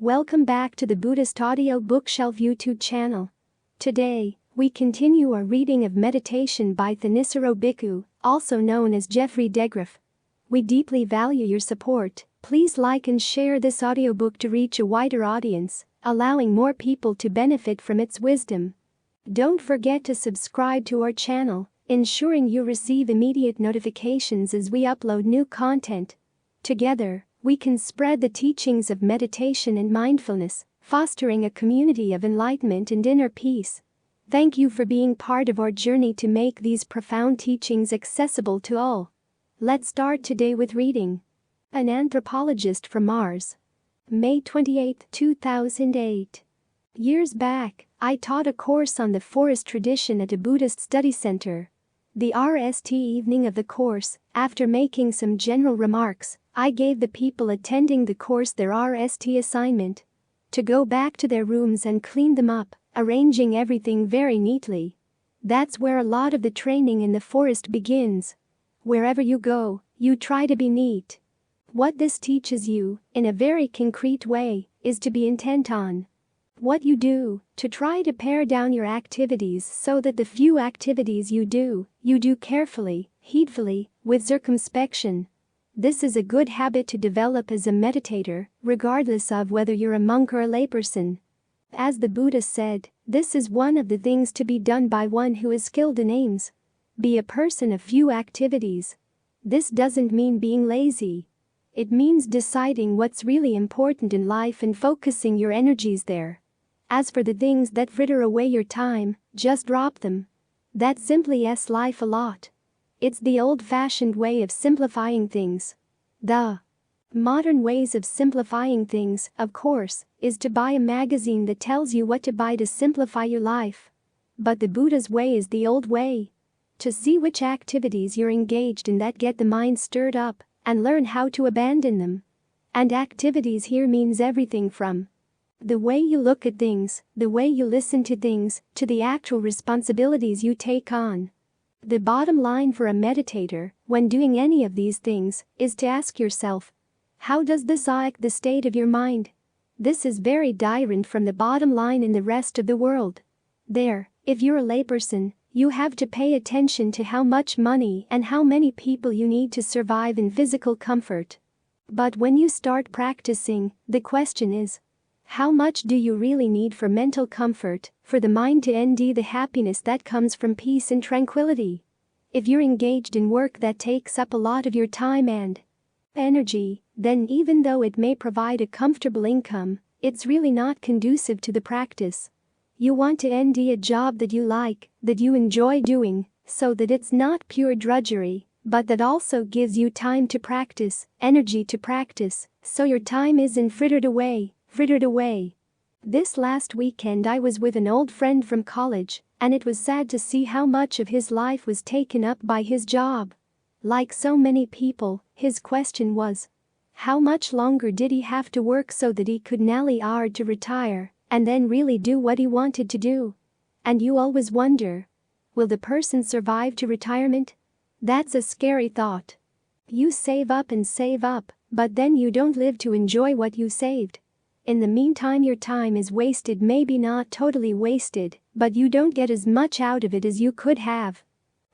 Welcome back to the Buddhist Audio Bookshelf YouTube channel. Today, we continue our reading of Meditation by Thanissaro Bhikkhu, also known as Geoffrey DeGraff. We deeply value your support. Please like and share this audiobook to reach a wider audience, allowing more people to benefit from its wisdom. Don't forget to subscribe to our channel, ensuring you receive immediate notifications as we upload new content. Together, we can spread the teachings of meditation and mindfulness, fostering a community of enlightenment and inner peace. Thank you for being part of our journey to make these profound teachings accessible to all. Let's start today with reading. An Anthropologist from Mars. May 28, 2008. Years back, I taught a course on the forest tradition at a Buddhist study center. The RST evening of the course, after making some general remarks, I gave the people attending the course their RST assignment to go back to their rooms and clean them up, arranging everything very neatly. That's where a lot of the training in the forest begins. Wherever you go, you try to be neat. What this teaches you, in a very concrete way, is to be intent on what you do, to try to pare down your activities so that the few activities you do carefully, heedfully, with circumspection. This is a good habit to develop as a meditator, regardless of whether you're a monk or a layperson. As the Buddha said, this is one of the things to be done by one who is skilled in aims. Be a person of few activities. This doesn't mean being lazy. It means deciding what's really important in life and focusing your energies there. As for the things that fritter away your time, just drop them. That simply s life a lot. It's the old-fashioned way of simplifying things. The modern ways of simplifying things, of course, is to buy a magazine that tells you what to buy to simplify your life. But the Buddha's way is the old way. To see which activities you're engaged in that get the mind stirred up, and learn how to abandon them. And activities here means everything from the way you look at things, the way you listen to things, to the actual responsibilities you take on. The bottom line for a meditator, when doing any of these things, is to ask yourself, how does this affect the state of your mind? This is very different from the bottom line in the rest of the world. There, if you're a layperson, you have to pay attention to how much money and how many people you need to survive in physical comfort. But when you start practicing, the question is, how much do you really need for mental comfort, for the mind to enjoy the happiness that comes from peace and tranquility? If you're engaged in work that takes up a lot of your time and energy, then even though it may provide a comfortable income, it's really not conducive to the practice. You want to enjoy a job that you like, that you enjoy doing, so that it's not pure drudgery, but that also gives you time to practice, energy to practice, so your time isn't frittered away. This last weekend I was with an old friend from college, and it was sad to see how much of his life was taken up by his job. Like so many people, his question was, how much longer did he have to work so that he could nally hard to retire, and then really do what he wanted to do? And you always wonder, will the person survive to retirement? That's a scary thought. You save up, but then you don't live to enjoy what you saved. In the meantime your time is wasted, maybe not totally wasted, but you don't get as much out of it as you could have.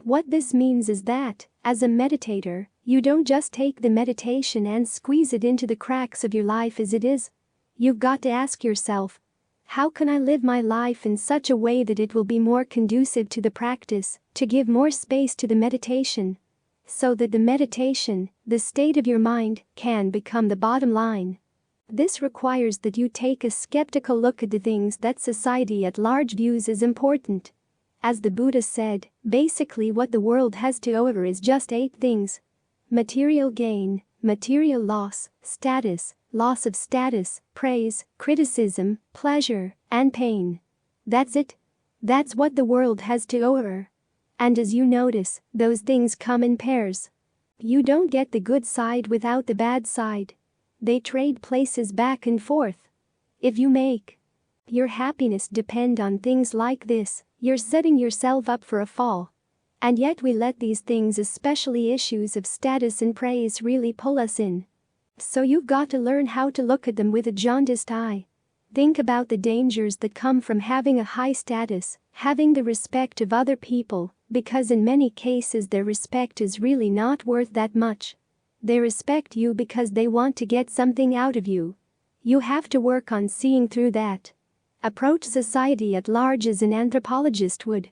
What this means is that, as a meditator, you don't just take the meditation and squeeze it into the cracks of your life as it is. You've got to ask yourself, how can I live my life in such a way that it will be more conducive to the practice, to give more space to the meditation, so that the meditation, the state of your mind, can become the bottom line. This requires that you take a skeptical look at the things that society at large views as important. As the Buddha said, basically what the world has to offer is just 8 things: material gain, material loss, status, loss of status, praise, criticism, pleasure, and pain. That's it. That's what the world has to offer. And as you notice, those things come in pairs. You don't get the good side without the bad side. They trade places back and forth. If you make your happiness depend on things like this, you're setting yourself up for a fall. And yet we let these things, especially issues of status and praise, really pull us in. So you've got to learn how to look at them with a jaundiced eye. Think about the dangers that come from having a high status, having the respect of other people, because in many cases their respect is really not worth that much. They respect you because they want to get something out of you. You have to work on seeing through that. Approach society at large as an anthropologist would.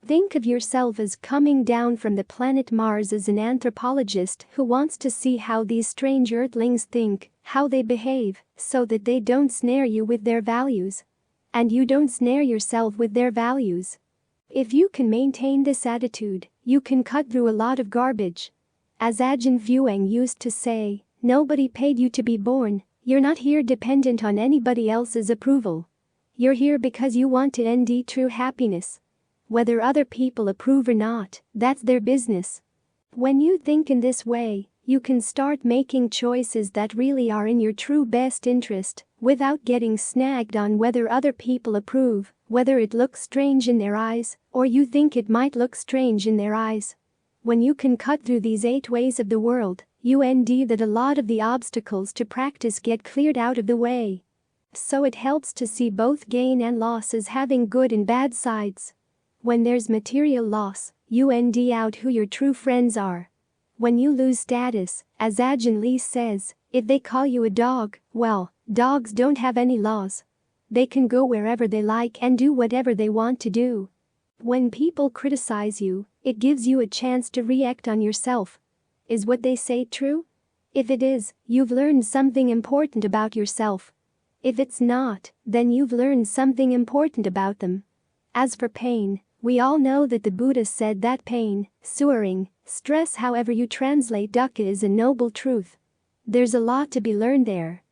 Think of yourself as coming down from the planet Mars as an anthropologist who wants to see how these strange earthlings think, how they behave, so that they don't snare you with their values. And you don't snare yourself with their values. If you can maintain this attitude, you can cut through a lot of garbage. As Ajahn Fuang used to say, nobody paid you to be born, you're not here dependent on anybody else's approval. You're here because you want to end true happiness. Whether other people approve or not, that's their business. When you think in this way, you can start making choices that really are in your true best interest, without getting snagged on whether other people approve, whether it looks strange in their eyes, or you think it might look strange in their eyes. When you can cut through these 8 ways of the world, you end that a lot of the obstacles to practice get cleared out of the way. So it helps to see both gain and loss as having good and bad sides. When there's material loss, you end out who your true friends are. When you lose status, as Ajahn Lee says, if they call you a dog, well, dogs don't have any laws. They can go wherever they like and do whatever they want to do. When people criticize you, it gives you a chance to react on yourself. Is what they say true? If it is, you've learned something important about yourself. If it's not, then you've learned something important about them. As for pain, we all know that the Buddha said that pain, suffering, stress, however you translate dukkha, is a noble truth. There's a lot to be learned there.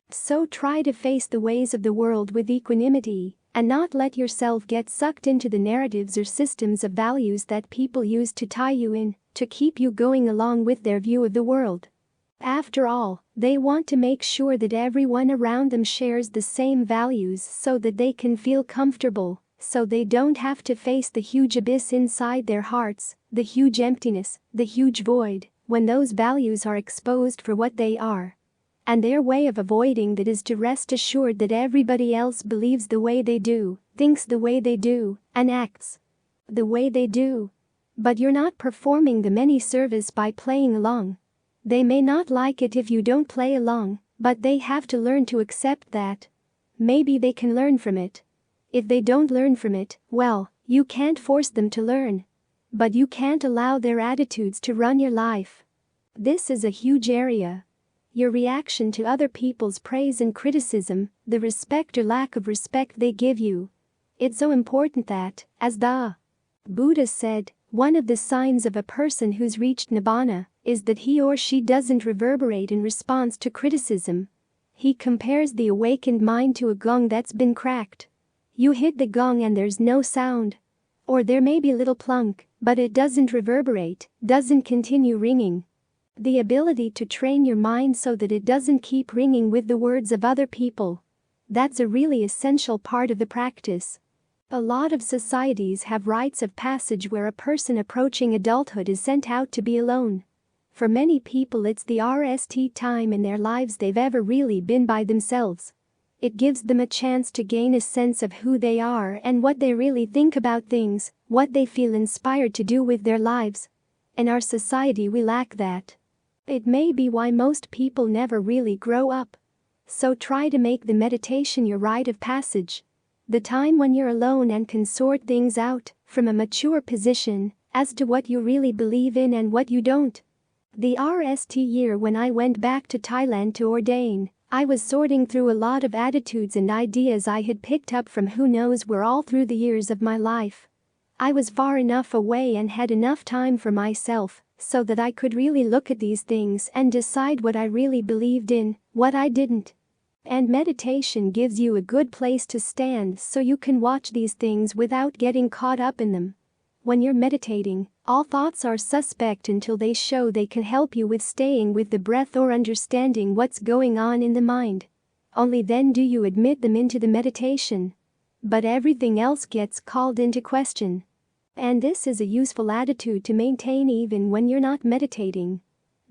So try to face the ways of the world with equanimity, and not let yourself get sucked into the narratives or systems of values that people use to tie you in, to keep you going along with their view of the world. After all, they want to make sure that everyone around them shares the same values so that they can feel comfortable, so they don't have to face the huge abyss inside their hearts, the huge emptiness, the huge void, when those values are exposed for what they are. And their way of avoiding that is to rest assured that everybody else believes the way they do, thinks the way they do, and acts the way they do. But you're not performing them any service by playing along. They may not like it if you don't play along, but they have to learn to accept that. Maybe they can learn from it. If they don't learn from it, well, you can't force them to learn. But you can't allow their attitudes to run your life. This is a huge area. Your reaction to other people's praise and criticism, the respect or lack of respect they give you. It's so important that, as the Buddha said, one of the signs of a person who's reached nibbana is that he or she doesn't reverberate in response to criticism. He compares the awakened mind to a gong that's been cracked. You hit the gong and there's no sound. Or there may be a little plunk, but it doesn't reverberate, doesn't continue ringing. The ability to train your mind so that it doesn't keep ringing with the words of other people. That's a really essential part of the practice. A lot of societies have rites of passage where a person approaching adulthood is sent out to be alone. For many people it's the first time in their lives they've ever really been by themselves. It gives them a chance to gain a sense of who they are and what they really think about things, what they feel inspired to do with their lives. In our society we lack that. It may be why most people never really grow up. So try to make the meditation your rite of passage. The time when you're alone and can sort things out, from a mature position, as to what you really believe in and what you don't. The first year when I went back to Thailand to ordain, I was sorting through a lot of attitudes and ideas I had picked up from who knows where all through the years of my life. I was far enough away and had enough time for myself, so that I could really look at these things and decide what I really believed in, what I didn't. And meditation gives you a good place to stand so you can watch these things without getting caught up in them. When you're meditating, all thoughts are suspect until they show they can help you with staying with the breath or understanding what's going on in the mind. Only then do you admit them into the meditation. But everything else gets called into question. And this is a useful attitude to maintain even when you're not meditating.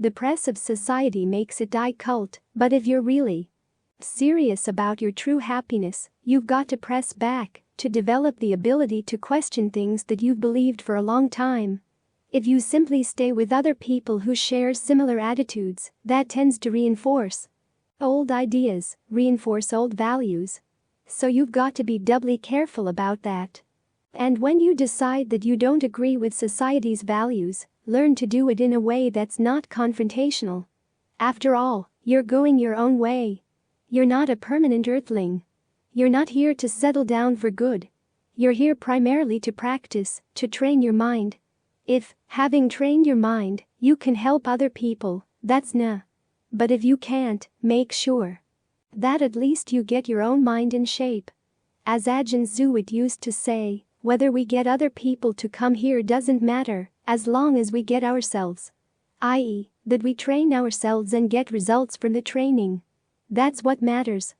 The press of society makes it die cult, but if you're really serious about your true happiness, you've got to press back, to develop the ability to question things that you've believed for a long time. If you simply stay with other people who share similar attitudes, that tends to reinforce old ideas, reinforce old values. So you've got to be doubly careful about that. And when you decide that you don't agree with society's values, learn to do it in a way that's not confrontational. After all, you're going your own way. You're not a permanent earthling. You're not here to settle down for good. You're here primarily to practice, to train your mind. If, having trained your mind, you can help other people, that's nah. But if you can't, make sure that at least you get your own mind in shape. As Ajahn Zuit used to say, whether we get other people to come here doesn't matter, as long as we get ourselves. I.e., that we train ourselves and get results from the training. That's what matters.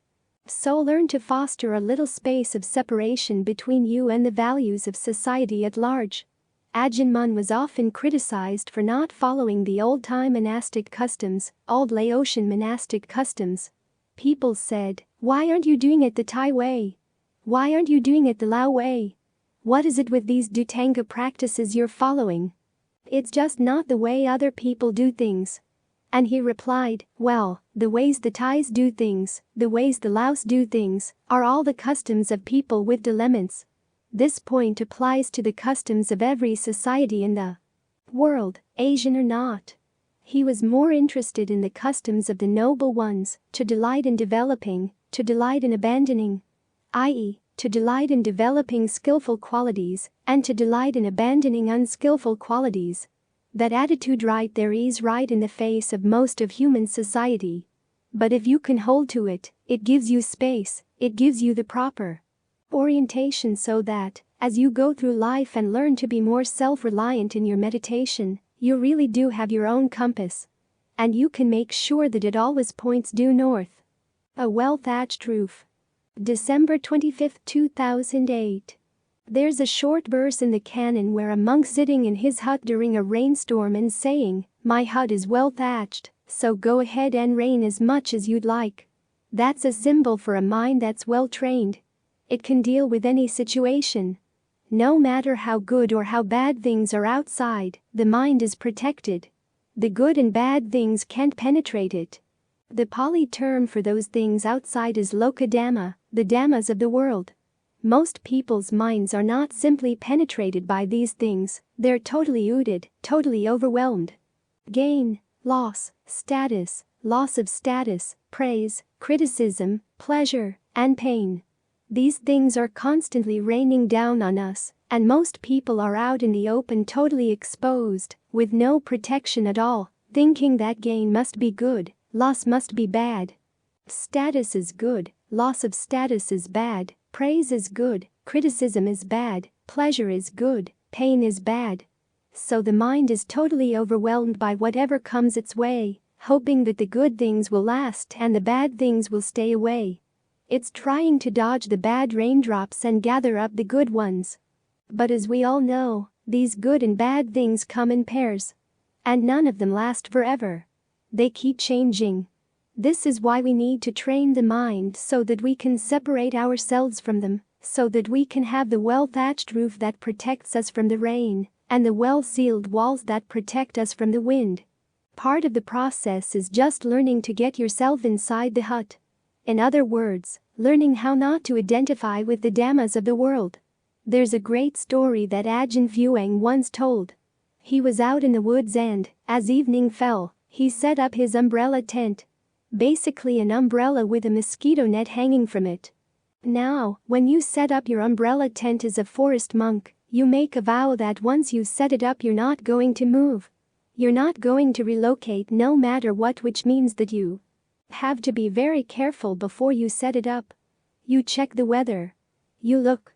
So learn to foster a little space of separation between you and the values of society at large. Ajahn Mun was often criticized for not following the old-time monastic customs, old Laotian monastic customs. People said, "Why aren't you doing it the Thai way? Why aren't you doing it the Lao way? What is it with these Dhutanga practices you're following? It's just not the way other people do things." And he replied, "Well, the ways the Thais do things, the ways the Laos do things, are all the customs of people with dilemmas. This point applies to the customs of every society in the world, Asian or not." He was more interested in the customs of the noble ones, to delight in developing, to delight in abandoning, i.e., to delight in developing skillful qualities, and to delight in abandoning unskillful qualities. That attitude right there is right in the face of most of human society. But if you can hold to it, it gives you space, it gives you the proper orientation so that, as you go through life and learn to be more self-reliant in your meditation, you really do have your own compass. And you can make sure that it always points due north. A well-thatched roof. December 25, 2008. There's a short verse in the canon where a monk sitting in his hut during a rainstorm and saying, "My hut is well thatched, so go ahead and rain as much as you'd like." That's a symbol for a mind that's well trained. It can deal with any situation. No matter how good or how bad things are outside, the mind is protected. The good and bad things can't penetrate it. The Pali term for those things outside is lokadhamma, the dhammas of the world. Most people's minds are not simply penetrated by these things, they're totally ooted, totally overwhelmed. Gain, loss, status, loss of status, praise, criticism, pleasure, and pain. These things are constantly raining down on us, and most people are out in the open totally exposed, with no protection at all, thinking that gain must be good, loss must be bad. Status is good, loss of status is bad. Praise is good, criticism is bad, pleasure is good, pain is bad. So the mind is totally overwhelmed by whatever comes its way, hoping that the good things will last and the bad things will stay away. It's trying to dodge the bad raindrops and gather up the good ones. But as we all know, these good and bad things come in pairs. And none of them last forever. They keep changing. This is why we need to train the mind so that we can separate ourselves from them, so that we can have the well-thatched roof that protects us from the rain, and the well-sealed walls that protect us from the wind. Part of the process is just learning to get yourself inside the hut. In other words, learning how not to identify with the dhammas of the world. There's a great story that Ajahn Fuang once told. He was out in the woods and, as evening fell, he set up his umbrella tent. Basically an umbrella with a mosquito net hanging from it. Now, when you set up your umbrella tent as a forest monk, you make a vow that once you set it up you're not going to move. You're not going to relocate no matter what, which means that you have to be very careful before you set it up. You check the weather. You look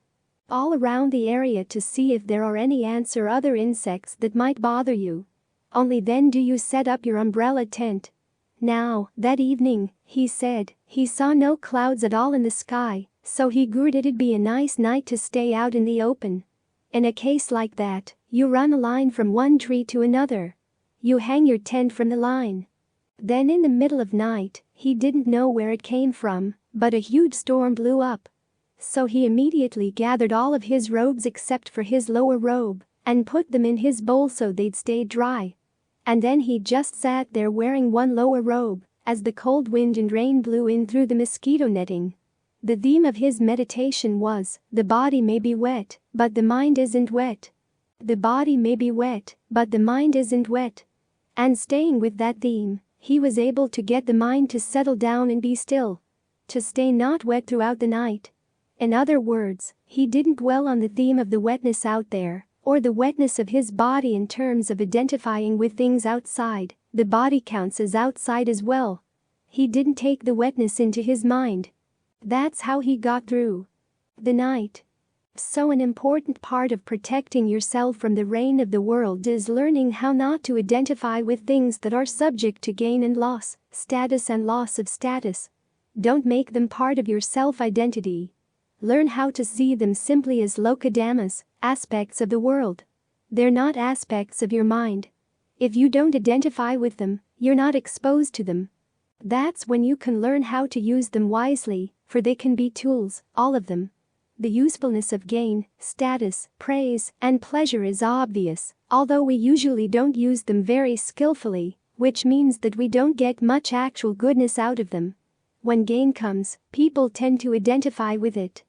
all around the area to see if there are any ants or other insects that might bother you. Only then do you set up your umbrella tent. Now, that evening, he said, he saw no clouds at all in the sky, so he agreed it'd be a nice night to stay out in the open. In a case like that, you run a line from one tree to another. You hang your tent from the line. Then in the middle of night, he didn't know where it came from, but a huge storm blew up. So he immediately gathered all of his robes except for his lower robe and put them in his bowl so they'd stay dry. And then he just sat there wearing one lower robe as the cold wind and rain blew in through the mosquito netting. The theme of his meditation was, the body may be wet, but the mind isn't wet. The body may be wet, but the mind isn't wet. And staying with that theme, he was able to get the mind to settle down and be still. To stay not wet throughout the night. In other words, he didn't dwell on the theme of the wetness out there, or the wetness of his body in terms of identifying with things outside. The body counts as outside as well. He didn't take the wetness into his mind. That's how he got through the night. So an important part of protecting yourself from the rain of the world is learning how not to identify with things that are subject to gain and loss, status and loss of status. Don't make them part of your self-identity. Learn how to see them simply as lokadhammas, aspects of the world. They're not aspects of your mind. If you don't identify with them, you're not exposed to them. That's when you can learn how to use them wisely, for they can be tools, all of them. The usefulness of gain, status, praise, and pleasure is obvious, although we usually don't use them very skillfully, which means that we don't get much actual goodness out of them. When gain comes, people tend to identify with it.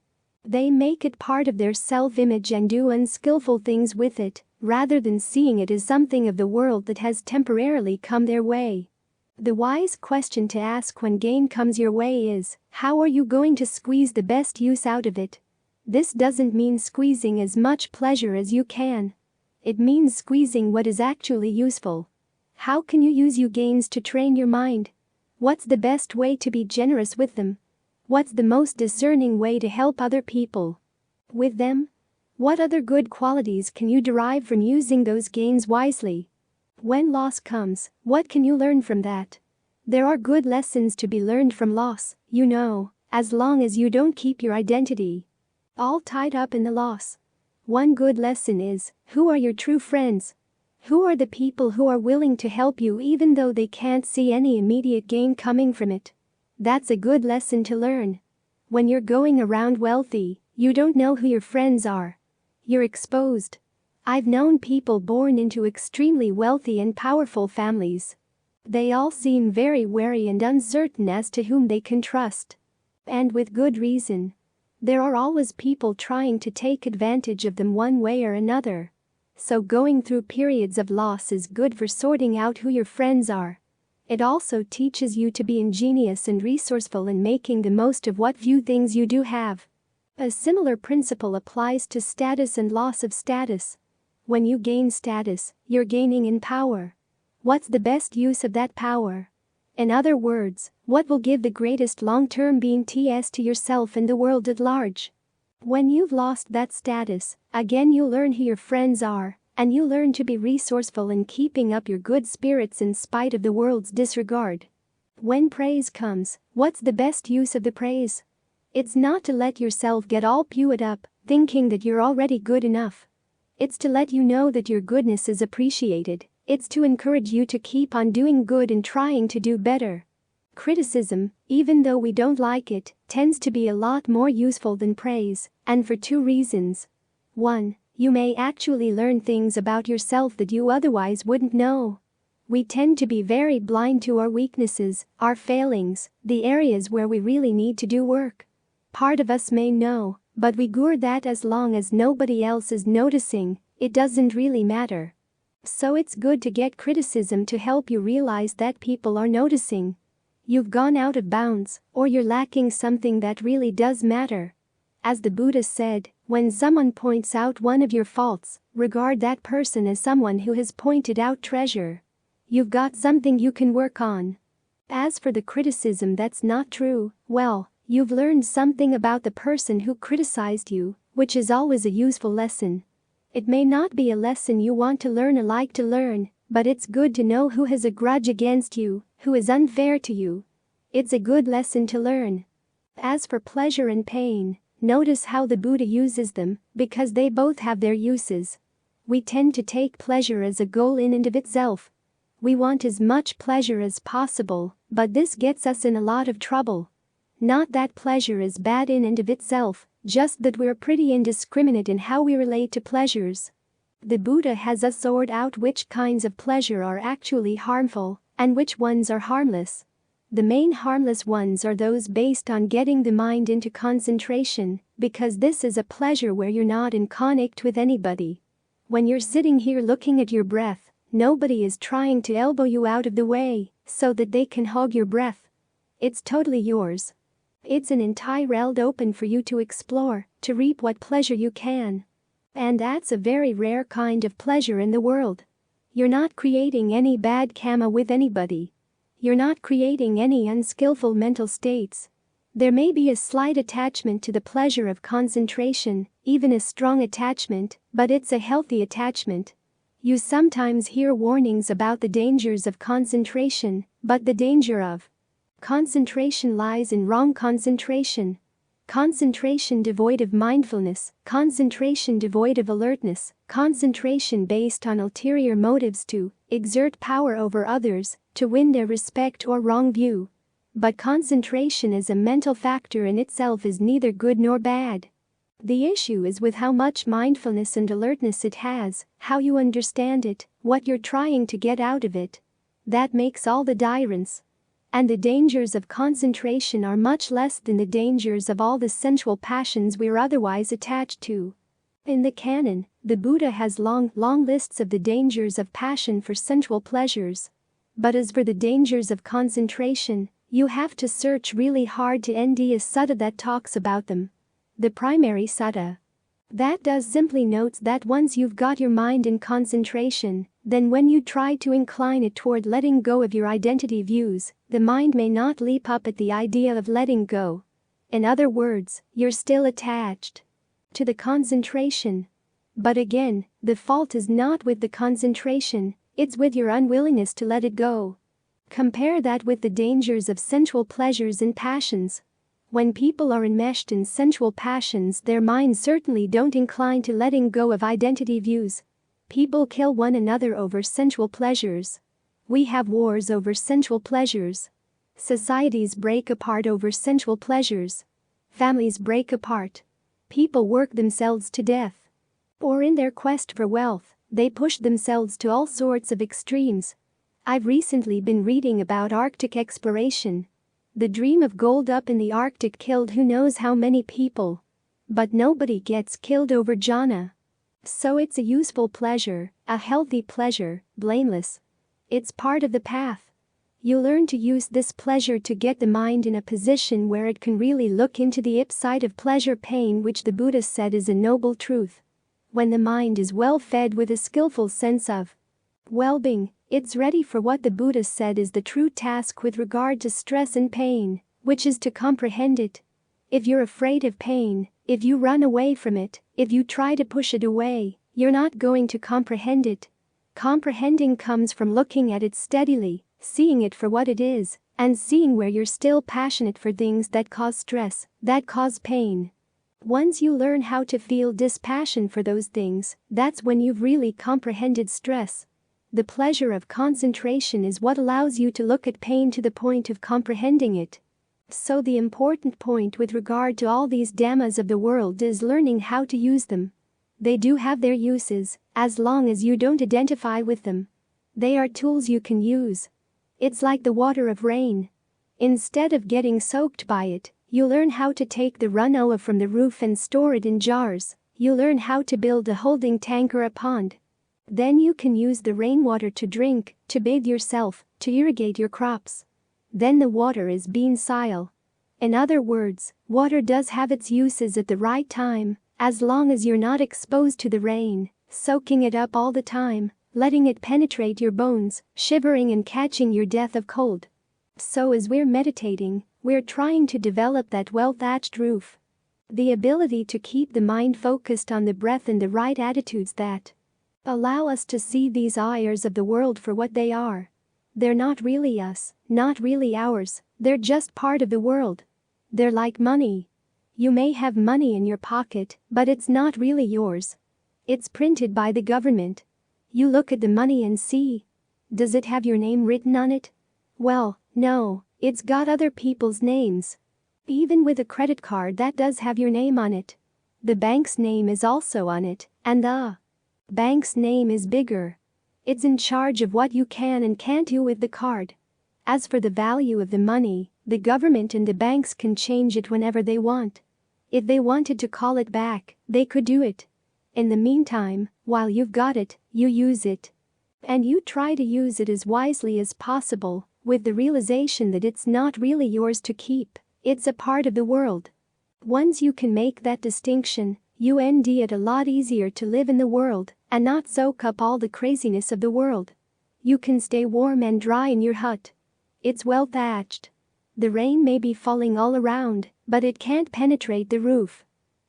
They make it part of their self-image and do unskillful things with it, rather than seeing it as something of the world that has temporarily come their way. The wise question to ask when gain comes your way is, how are you going to squeeze the best use out of it? This doesn't mean squeezing as much pleasure as you can. It means squeezing what is actually useful. How can you use your gains to train your mind? What's the best way to be generous with them? What's the most discerning way to help other people with them? What other good qualities can you derive from using those gains wisely? When loss comes, what can you learn from that? There are good lessons to be learned from loss, as long as you don't keep your identity all tied up in the loss. One good lesson is, who are your true friends? Who are the people who are willing to help you even though they can't see any immediate gain coming from it? That's a good lesson to learn. When you're going around wealthy, you don't know who your friends are. You're exposed. I've known people born into extremely wealthy and powerful families. They all seem very wary and uncertain as to whom they can trust. And with good reason. There are always people trying to take advantage of them one way or another. So going through periods of loss is good for sorting out who your friends are. It also teaches you to be ingenious and resourceful in making the most of what few things you do have. A similar principle applies to status and loss of status. When you gain status, you're gaining in power. What's the best use of that power? In other words, what will give the greatest long-term benefits to yourself and the world at large? When you've lost that status, again you learn who your friends are, and you learn to be resourceful in keeping up your good spirits in spite of the world's disregard. When praise comes, what's the best use of the praise? It's not to let yourself get all puffed up, thinking that you're already good enough. It's to let you know that your goodness is appreciated. It's to encourage you to keep on doing good and trying to do better. Criticism, even though we don't like it, tends to be a lot more useful than praise, and for two reasons. 1. You may actually learn things about yourself that you otherwise wouldn't know. We tend to be very blind to our weaknesses, our failings, the areas where we really need to do work. Part of us may know, but we ignore that as long as nobody else is noticing, it doesn't really matter. So it's good to get criticism to help you realize that people are noticing. You've gone out of bounds, or you're lacking something that really does matter. As the Buddha said, when someone points out one of your faults, regard that person as someone who has pointed out treasure. You've got something you can work on. As for the criticism that's not true, well, you've learned something about the person who criticized you, which is always a useful lesson. It may not be a lesson you want to learn or like to learn, but it's good to know who has a grudge against you, who is unfair to you. It's a good lesson to learn. As for pleasure and pain, notice how the Buddha uses them, because they both have their uses. We tend to take pleasure as a goal in and of itself. We want as much pleasure as possible, but this gets us in a lot of trouble. Not that pleasure is bad in and of itself, just that we're pretty indiscriminate in how we relate to pleasures. The Buddha has us sort out which kinds of pleasure are actually harmful and which ones are harmless. The main harmless ones are those based on getting the mind into concentration, because this is a pleasure where you're not in conflict with anybody. When you're sitting here looking at your breath, nobody is trying to elbow you out of the way so that they can hog your breath. It's totally yours. It's an entire world open for you to explore, to reap what pleasure you can. And that's a very rare kind of pleasure in the world. You're not creating any bad karma with anybody. You're not creating any unskillful mental states. There may be a slight attachment to the pleasure of concentration, even a strong attachment, but it's a healthy attachment. You sometimes hear warnings about the dangers of concentration, but the danger of concentration lies in wrong concentration. Concentration devoid of mindfulness, concentration devoid of alertness, concentration based on ulterior motives to exert power over others, to win their respect or wrong view. But concentration as a mental factor in itself is neither good nor bad. The issue is with how much mindfulness and alertness it has, how you understand it, what you're trying to get out of it. That makes all the difference. And the dangers of concentration are much less than the dangers of all the sensual passions we're otherwise attached to. In the canon, the Buddha has long lists of the dangers of passion for sensual pleasures. But as for the dangers of concentration, you have to search really hard to find a sutta that talks about them. The primary sutta. That does simply notes that once you've got your mind in concentration, then when you try to incline it toward letting go of your identity views, the mind may not leap up at the idea of letting go. In other words, you're still attached to the concentration. But again, the fault is not with the concentration, it's with your unwillingness to let it go. Compare that with the dangers of sensual pleasures and passions. When people are enmeshed in sensual passions, their minds certainly don't incline to letting go of identity views. People kill one another over sensual pleasures. We have wars over sensual pleasures. Societies break apart over sensual pleasures. Families break apart. People work themselves to death. Or in their quest for wealth, they push themselves to all sorts of extremes. I've recently been reading about Arctic exploration. The dream of gold up in the Arctic killed who knows how many people. But nobody gets killed over jhana. So it's a useful pleasure, a healthy pleasure, blameless. It's part of the path. You learn to use this pleasure to get the mind in a position where it can really look into the upside of pleasure-pain, which the Buddha said is a noble truth. When the mind is well fed with a skillful sense of well-being, it's ready for what the Buddha said is the true task with regard to stress and pain, which is to comprehend it. If you're afraid of pain, if you run away from it, if you try to push it away, you're not going to comprehend it. Comprehending comes from looking at it steadily, seeing it for what it is, and seeing where you're still passionate for things that cause stress, that cause pain. Once you learn how to feel dispassion for those things, that's when you've really comprehended stress. The pleasure of concentration is what allows you to look at pain to the point of comprehending it. So the important point with regard to all these dhammas of the world is learning how to use them. They do have their uses, as long as you don't identify with them. They are tools you can use. It's like the water of rain. Instead of getting soaked by it, you learn how to take the runoff from the roof and store it in jars. You learn how to build a holding tank or a pond. Then you can use the rainwater to drink, to bathe yourself, to irrigate your crops. Then the water is beneficial. In other words, water does have its uses at the right time, as long as you're not exposed to the rain, soaking it up all the time, letting it penetrate your bones, shivering and catching your death of cold. So as we're meditating, we're trying to develop that well-thatched roof. The ability to keep the mind focused on the breath and the right attitudes that allow us to see these eyes of the world for what they are. They're not really us, not really ours, they're just part of the world. They're like money. You may have money in your pocket, but it's not really yours. It's printed by the government. You look at the money and see Does it have your name written on it? Well, no, it's got other people's names. Even with a credit card that does have your name on it. The bank's name is also on it, and the bank's name is bigger. It's in charge of what you can and can't do with the card. As for the value of the money, the government and the banks can change it whenever they want. If they wanted to call it back, they could do it. In the meantime, while you've got it, you use it. And you try to use it as wisely as possible, with the realization that it's not really yours to keep, it's a part of the world. Once you can make that distinction, you find it a lot easier to live in the world and not soak up all the craziness of the world. You can stay warm and dry in your hut. It's well thatched. The rain may be falling all around, but it can't penetrate the roof.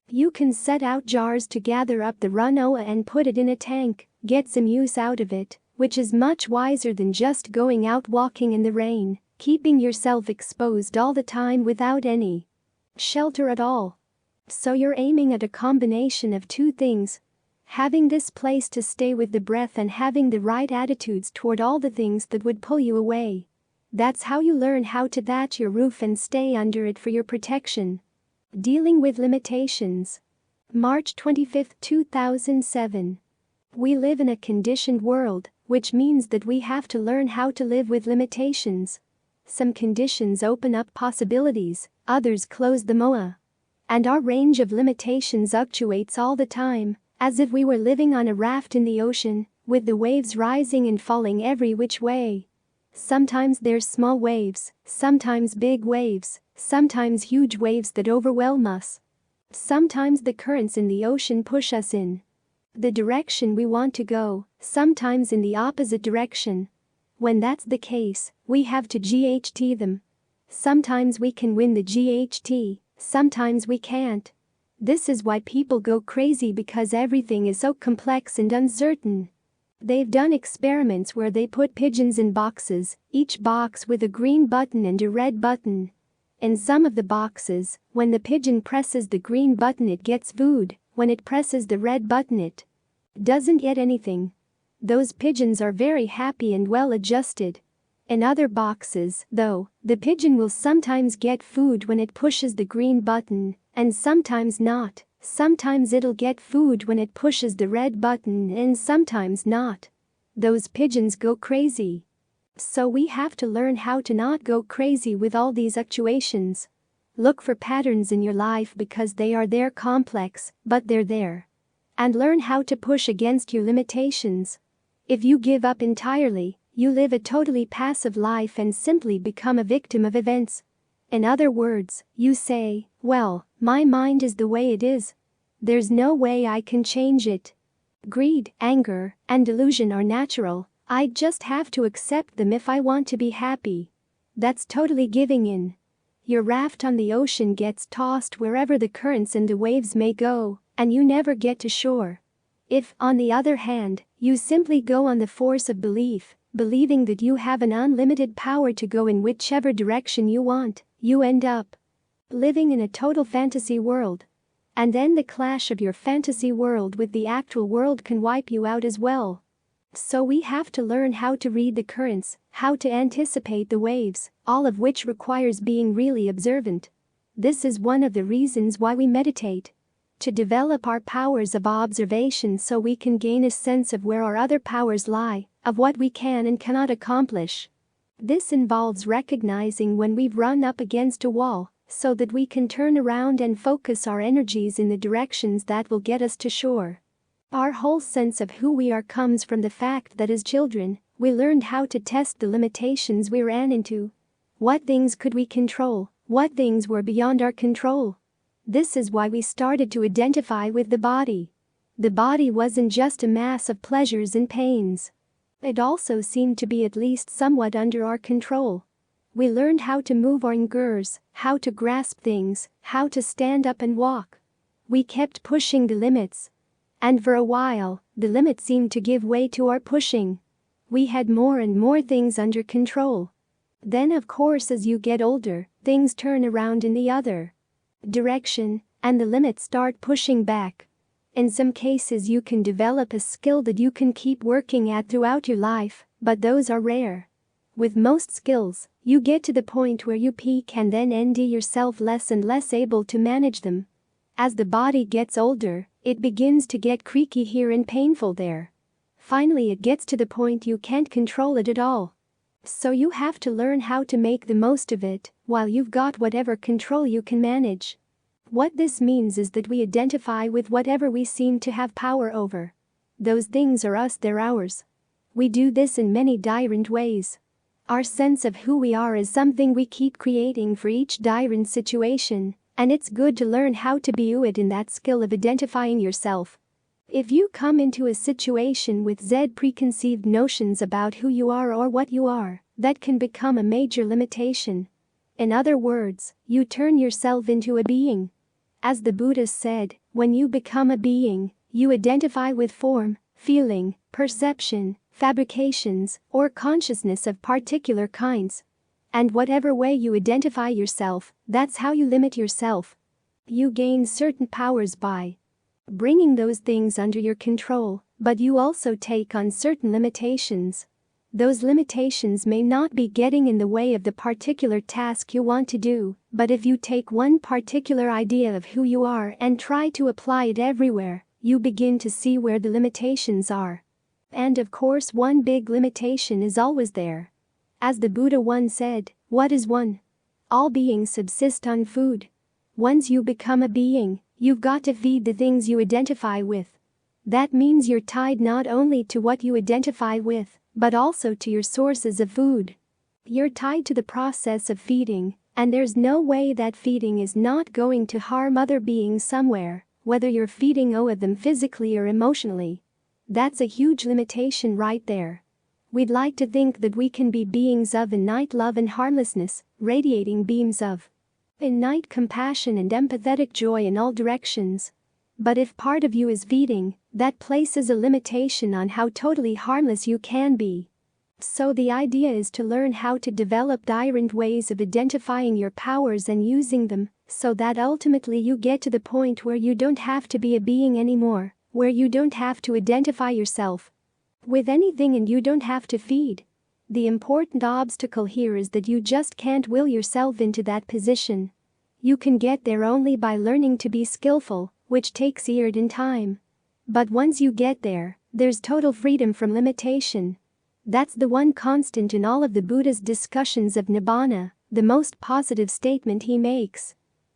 You can set out jars to gather up the runoff and put it in a tank, get some use out of it, which is much wiser than just going out walking in the rain, keeping yourself exposed all the time without any shelter at all. So you're aiming at a combination of two things: having this place to stay with the breath and having the right attitudes toward all the things that would pull you away. That's how you learn how to thatch your roof and stay under it for your protection. Dealing with limitations. March 25, 2007. We live in a conditioned world, which means that we have to learn how to live with limitations. Some conditions open up possibilities, others close them all. And our range of limitations fluctuates all the time, as if we were living on a raft in the ocean, with the waves rising and falling every which way. Sometimes they're small waves, sometimes big waves, sometimes huge waves that overwhelm us. Sometimes the currents in the ocean push us in the direction we want to go, sometimes in the opposite direction. When that's the case, we have to GHT them. Sometimes we can win the GHT, sometimes we can't. This is why people go crazy, because everything is so complex and uncertain. They've done experiments where they put pigeons in boxes, each box with a green button and a red button. In some of the boxes, when the pigeon presses the green button it gets food, when it presses the red button it doesn't get anything. Those pigeons are very happy and well adjusted. In other boxes, though, the pigeon will sometimes get food when it pushes the green button, and sometimes not. Sometimes it'll get food when it pushes the red button and sometimes not. Those pigeons go crazy. So we have to learn how to not go crazy with all these fluctuations. Look for patterns in your life because they are there, complex, but they're there. And learn how to push against your limitations. If you give up entirely, you live a totally passive life and simply become a victim of events. In other words, you say, well, my mind is the way it is. There's no way I can change it. Greed, anger, and delusion are natural. I just have to accept them if I want to be happy. That's totally giving in. Your raft on the ocean gets tossed wherever the currents and the waves may go, and you never get to shore. If, on the other hand, you simply go on the force of belief, believing that you have an unlimited power to go in whichever direction you want, you end up living in a total fantasy world. And then the clash of your fantasy world with the actual world can wipe you out as well. So we have to learn how to read the currents, how to anticipate the waves, all of which requires being really observant. This is one of the reasons why we meditate. To develop our powers of observation so we can gain a sense of where our other powers lie, of what we can and cannot accomplish. This involves recognizing when we've run up against a wall, so that we can turn around and focus our energies in the directions that will get us to shore. Our whole sense of who we are comes from the fact that as children, we learned how to test the limitations we ran into. What things could we control? What things were beyond our control? This is why we started to identify with the body. The body wasn't just a mass of pleasures and pains. It also seemed to be at least somewhat under our control. We learned how to move our fingers, how to grasp things, how to stand up and walk. We kept pushing the limits. And for a while, the limits seemed to give way to our pushing. We had more and more things under control. Then, of course, as you get older, things turn around in the other direction, and the limits start pushing back. In some cases you can develop a skill that you can keep working at throughout your life, but those are rare. With most skills, you get to the point where you peak and then end yourself less and less able to manage them. As the body gets older, it begins to get creaky here and painful there. Finally, it gets to the point you can't control it at all. So you have to learn how to make the most of it while you've got whatever control you can manage. What this means is that we identify with whatever we seem to have power over. Those things are us, they're ours. We do this in many different ways. Our sense of who we are is something we keep creating for each different situation, and it's good to learn how to be it in that skill of identifying yourself. If you come into a situation with preconceived notions about who you are or what you are, that can become a major limitation. In other words, you turn yourself into a being. As the Buddha said, when you become a being, you identify with form, feeling, perception, fabrications, or consciousness of particular kinds. And whatever way you identify yourself, that's how you limit yourself. You gain certain powers by bringing those things under your control, but you also take on certain limitations. Those limitations may not be getting in the way of the particular task you want to do, but if you take one particular idea of who you are and try to apply it everywhere, you begin to see where the limitations are. And of course, one big limitation is always there. As the Buddha once said, what is one? All beings subsist on food. Once you become a being, you've got to feed the things you identify with. That means you're tied not only to what you identify with, but also to your sources of food. You're tied to the process of feeding, and there's no way that feeding is not going to harm other beings somewhere, whether you're feeding them physically or emotionally. That's a huge limitation right there. We'd like to think that we can be beings of innate love and harmlessness, radiating beams of innate compassion and empathetic joy in all directions. But if part of you is feeding, that places a limitation on how totally harmless you can be. So the idea is to learn how to develop different ways of identifying your powers and using them, so that ultimately you get to the point where you don't have to be a being anymore, where you don't have to identify yourself with anything and you don't have to feed. The important obstacle here is that you just can't will yourself into that position. You can get there only by learning to be skillful, which takes years and time. But once you get there, there's total freedom from limitation. That's the one constant in all of the Buddha's discussions of Nibbana, the most positive statement he makes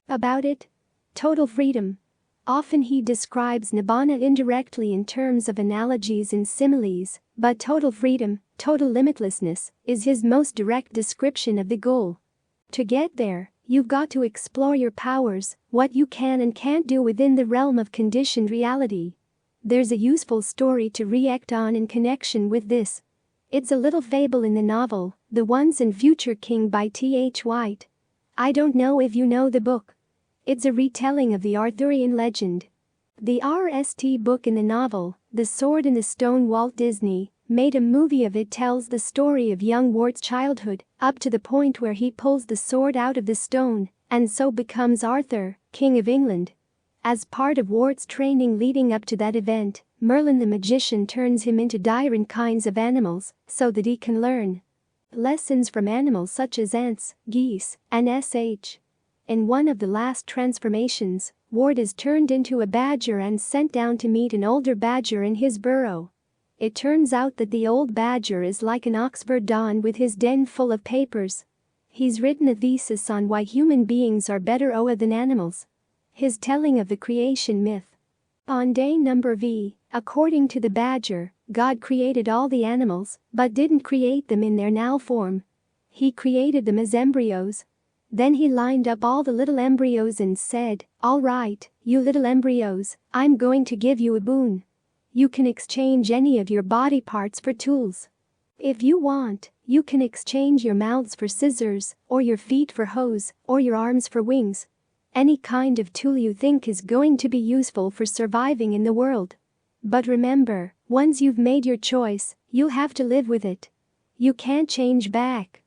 about it. Total freedom. Often he describes Nibbana indirectly in terms of analogies and similes, but total freedom, total limitlessness, is his most direct description of the goal. To get there, you've got to explore your powers, what you can and can't do within the realm of conditioned reality. There's a useful story to react on in connection with this. It's a little fable in the novel, The Once and Future King by T.H. White. I don't know if you know the book. It's a retelling of the Arthurian legend. The R.S.T. book in the novel, The Sword in the Stone. Walt Disney made a movie of it. Tells the story of young Wart's childhood, up to the point where he pulls the sword out of the stone, and so becomes Arthur, King of England. As part of Wart's training leading up to that event, Merlin the magician turns him into different kinds of animals, so that he can learn lessons from animals such as ants, geese, and sh. In one of the last transformations, Wart is turned into a badger and sent down to meet an older badger in his burrow. It turns out that the old badger is like an Oxford Don with his den full of papers. He's written a thesis on why human beings are better than animals. His telling of the creation myth. On day number V, according to the badger, God created all the animals, but didn't create them in their now form. He created them as embryos. Then he lined up all the little embryos and said, "All right, you little embryos, I'm going to give you a boon. You can exchange any of your body parts for tools. If you want, you can exchange your mouths for scissors, or your feet for hose, or your arms for wings. Any kind of tool you think is going to be useful for surviving in the world. But remember, once you've made your choice, you'll have to live with it. You can't change back."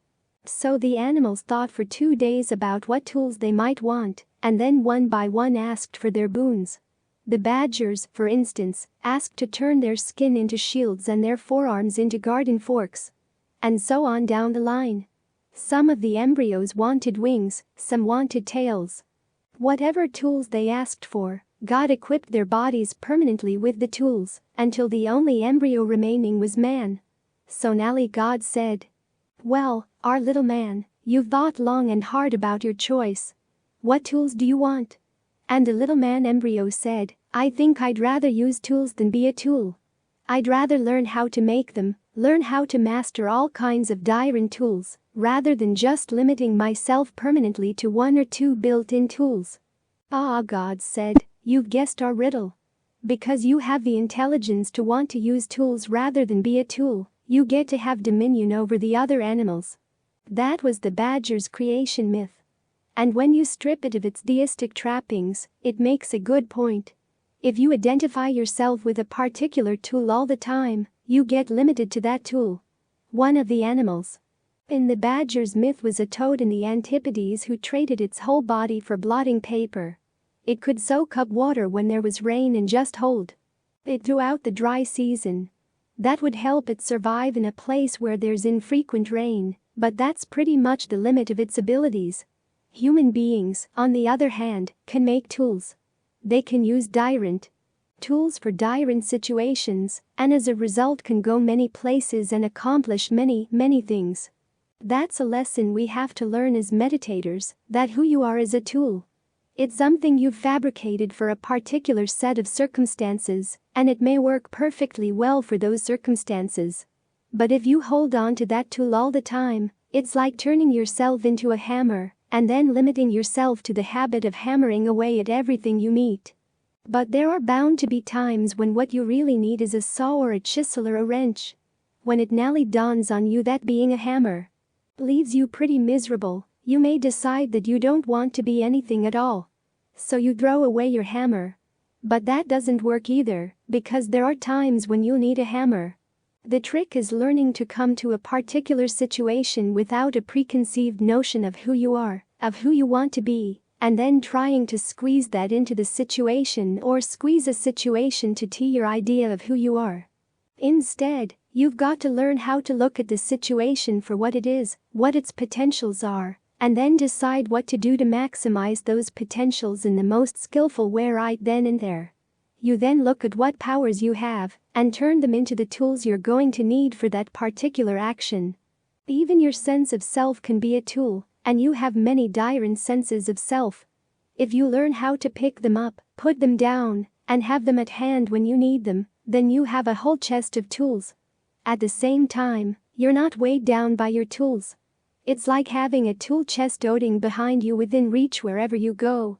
So the animals thought for 2 days about what tools they might want, and then one by one asked for their boons. The badgers, for instance, asked to turn their skin into shields and their forearms into garden forks. And so on down the line. Some of the embryos wanted wings, some wanted tails. Whatever tools they asked for, God equipped their bodies permanently with the tools, until the only embryo remaining was man. So now God said, "Well, our little man, you've thought long and hard about your choice. What tools do you want?" And the little man embryo said, "I think I'd rather use tools than be a tool. I'd rather learn how to make them, learn how to master all kinds of different tools, rather than just limiting myself permanently to one or two built-in tools." Ah, God said, "You've guessed our riddle. Because you have the intelligence to want to use tools rather than be a tool, you get to have dominion over the other animals." That was the badger's creation myth. And when you strip it of its deistic trappings, it makes a good point. If you identify yourself with a particular tool all the time, you get limited to that tool. One of the animals in the badger's myth was a toad in the Antipodes who traded its whole body for blotting paper. It could soak up water when there was rain and just hold it throughout the dry season. That would help it survive in a place where there's infrequent rain, but that's pretty much the limit of its abilities. Human beings, on the other hand, can make tools. They can use different tools for different situations, and as a result can go many places and accomplish many things. That's a lesson we have to learn as meditators, that who you are is a tool. It's something you've fabricated for a particular set of circumstances, and it may work perfectly well for those circumstances. But if you hold on to that tool all the time, it's like turning yourself into a hammer, and then limiting yourself to the habit of hammering away at everything you meet. But there are bound to be times when what you really need is a saw or a chisel or a wrench. When it now dawns on you that being a hammer leaves you pretty miserable, you may decide that you don't want to be anything at all. So you throw away your hammer. But that doesn't work either, because there are times when you need a hammer. The trick is learning to come to a particular situation without a preconceived notion of who you are, of who you want to be, and then trying to squeeze that into the situation or squeeze a situation to your idea of who you are. Instead, you've got to learn how to look at the situation for what it is, what its potentials are, and then decide what to do to maximize those potentials in the most skillful way right then and there. You then look at what powers you have and turn them into the tools you're going to need for that particular action. Even your sense of self can be a tool, and you have many different senses of self. If you learn how to pick them up, put them down, and have them at hand when you need them, then you have a whole chest of tools. At the same time, you're not weighed down by your tools. It's like having a tool chest toting behind you within reach wherever you go.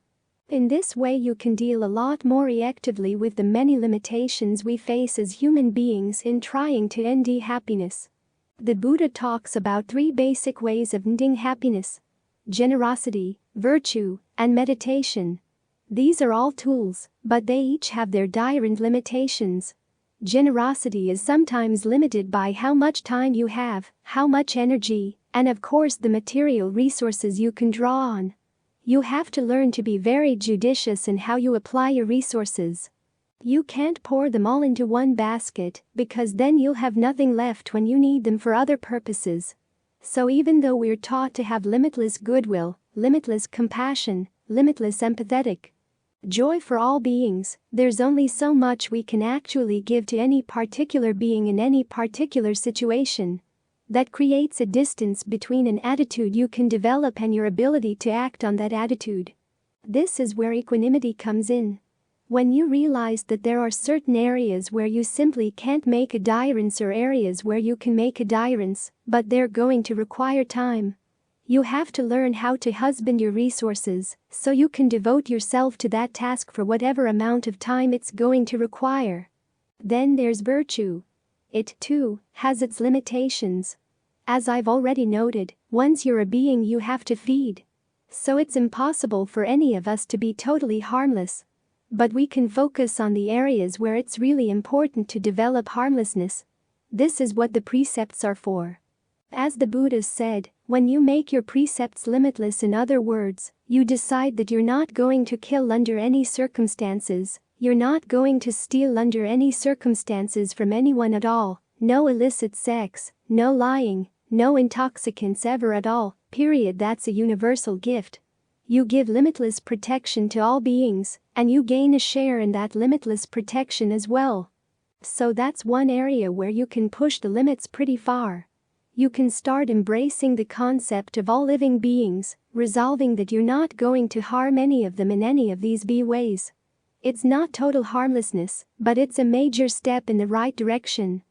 In this way you can deal a lot more effectively with the many limitations we face as human beings in trying to end happiness. The Buddha talks about 3 basic ways of ending happiness: generosity, virtue, and meditation. These are all tools, but they each have their different limitations. Generosity is sometimes limited by how much time you have, how much energy, and of course the material resources you can draw on. You have to learn to be very judicious in how you apply your resources. You can't pour them all into one basket, because then you'll have nothing left when you need them for other purposes. So even though we're taught to have limitless goodwill, limitless compassion, limitless empathetic joy for all beings, there's only so much we can actually give to any particular being in any particular situation. That creates a distance between an attitude you can develop and your ability to act on that attitude. This is where equanimity comes in. When you realize that there are certain areas where you simply can't make a difference or areas where you can make a difference, but they're going to require time. You have to learn how to husband your resources so you can devote yourself to that task for whatever amount of time it's going to require. Then there's virtue. It, too, has its limitations. As I've already noted, once you're a being you have to feed. So it's impossible for any of us to be totally harmless. But we can focus on the areas where it's really important to develop harmlessness. This is what the precepts are for. As the Buddha said, when you make your precepts limitless, in other words, you decide that you're not going to kill under any circumstances, You're not going to steal under any circumstances from anyone at all, no illicit sex, no lying, no intoxicants ever at all, period. That's a universal gift. You give limitless protection to all beings, and you gain a share in that limitless protection as well. So that's one area where you can push the limits pretty far. You can start embracing the concept of all living beings, resolving that you're not going to harm any of them in any of these ways. It's not total harmlessness, but it's a major step in the right direction.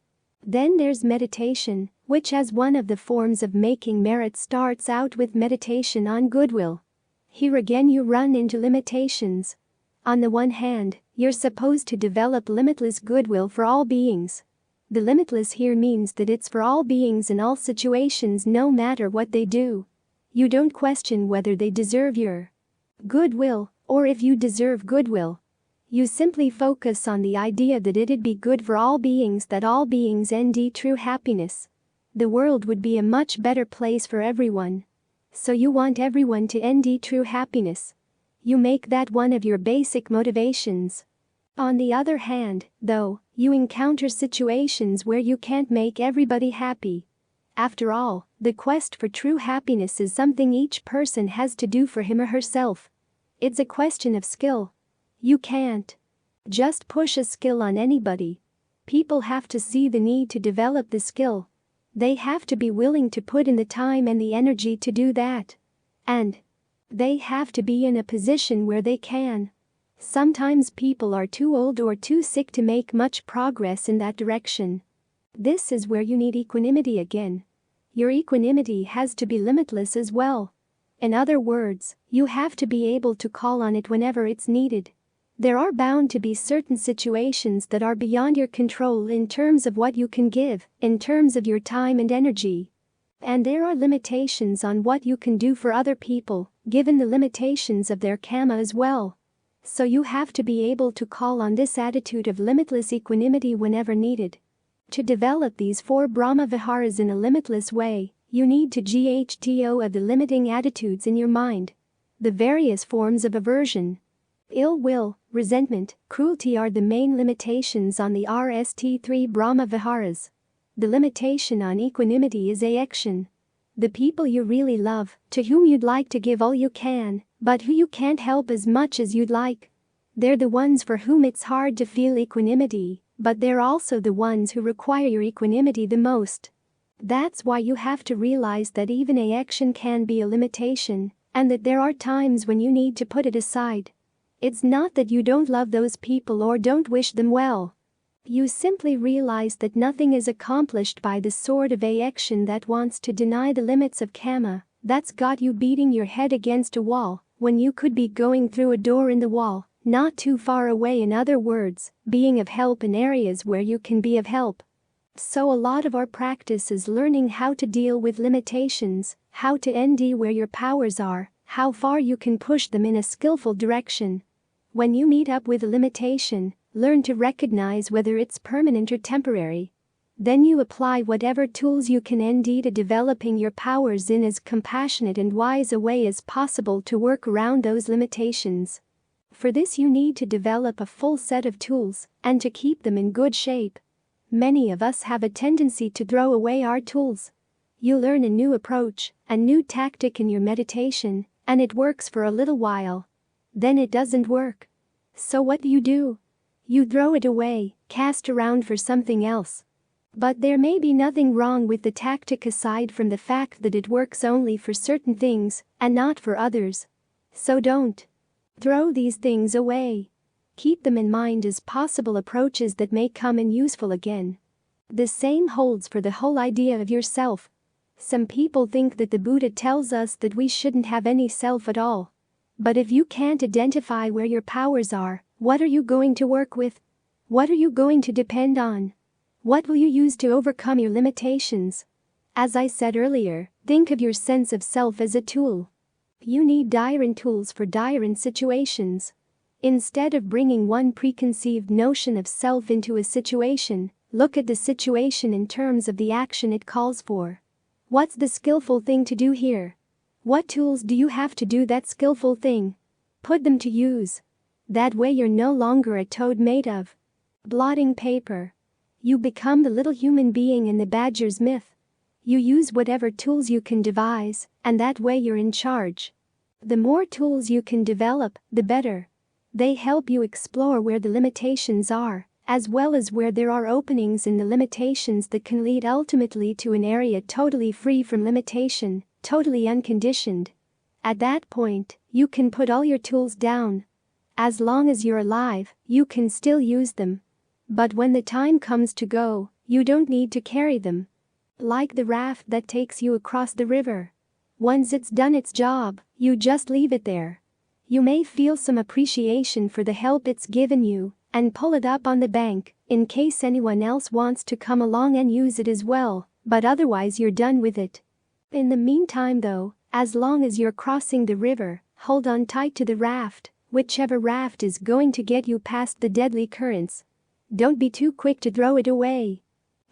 Then there's meditation, which as one of the forms of making merit starts out with meditation on goodwill. Here again you run into limitations. On the one hand, you're supposed to develop limitless goodwill for all beings. The limitless here means that it's for all beings in all situations no matter what they do. You don't question whether they deserve your goodwill, or if you deserve goodwill. You simply focus on the idea that it'd be good for all beings, that all beings end true happiness. The world would be a much better place for everyone. So you want everyone to end true happiness. You make that one of your basic motivations. On the other hand, though, you encounter situations where you can't make everybody happy. After all, the quest for true happiness is something each person has to do for him or herself. It's a question of skill. You can't just push a skill on anybody. People have to see the need to develop the skill. They have to be willing to put in the time and the energy to do that. And they have to be in a position where they can. Sometimes people are too old or too sick to make much progress in that direction. This is where you need equanimity again. Your equanimity has to be limitless as well. In other words, you have to be able to call on it whenever it's needed. There are bound to be certain situations that are beyond your control in terms of what you can give, in terms of your time and energy. And there are limitations on what you can do for other people, given the limitations of their karma as well. So you have to be able to call on this attitude of limitless equanimity whenever needed. To develop these 4 Brahma Viharas in a limitless way, you need to GHTO of the limiting attitudes in your mind. The various forms of aversion, ill will, resentment, cruelty are the main limitations on the RST3 Brahma Viharas. The limitation on equanimity is action. The people you really love, to whom you'd like to give all you can, but who you can't help as much as you'd like. They're the ones for whom it's hard to feel equanimity, but they're also the ones who require your equanimity the most. That's why you have to realize that even action can be a limitation, and that there are times when you need to put it aside. It's not that you don't love those people or don't wish them well. You simply realize that nothing is accomplished by the sort of action that wants to deny the limits of karma, that's got you beating your head against a wall, when you could be going through a door in the wall, not too far away. In other words, being of help in areas where you can be of help. So a lot of our practice is learning how to deal with limitations, how to ND where your powers are, how far you can push them in a skillful direction. When you meet up with a limitation, learn to recognize whether it's permanent or temporary. Then you apply whatever tools you can ND to developing your powers in as compassionate and wise a way as possible to work around those limitations. For this you need to develop a full set of tools, and to keep them in good shape. Many of us have a tendency to throw away our tools. You learn a new approach, a new tactic in your meditation, and it works for a little while. Then it doesn't work. So what do? You throw it away, cast around for something else. But there may be nothing wrong with the tactic aside from the fact that it works only for certain things, and not for others. So don't throw these things away. Keep them in mind as possible approaches that may come in useful again. The same holds for the whole idea of yourself. Some people think that the Buddha tells us that we shouldn't have any self at all. But if you can't identify where your powers are, what are you going to work with? What are you going to depend on? What will you use to overcome your limitations? As I said earlier, think of your sense of self as a tool. You need different tools for different situations. Instead of bringing one preconceived notion of self into a situation, look at the situation in terms of the action it calls for. What's the skillful thing to do here? What tools do you have to do that skillful thing? Put them to use. That way you're no longer a toad made of blotting paper. You become the little human being in the badger's myth. You use whatever tools you can devise, and that way you're in charge. The more tools you can develop, the better. They help you explore where the limitations are, as well as where there are openings in the limitations that can lead ultimately to an area totally free from limitation, totally unconditioned. At that point, you can put all your tools down. As long as you're alive, you can still use them. But when the time comes to go, you don't need to carry them. Like the raft that takes you across the river. Once it's done its job, you just leave it there. You may feel some appreciation for the help it's given you, and pull it up on the bank, in case anyone else wants to come along and use it as well, but otherwise you're done with it. In the meantime though, as long as you're crossing the river, hold on tight to the raft, whichever raft is going to get you past the deadly currents. Don't be too quick to throw it away.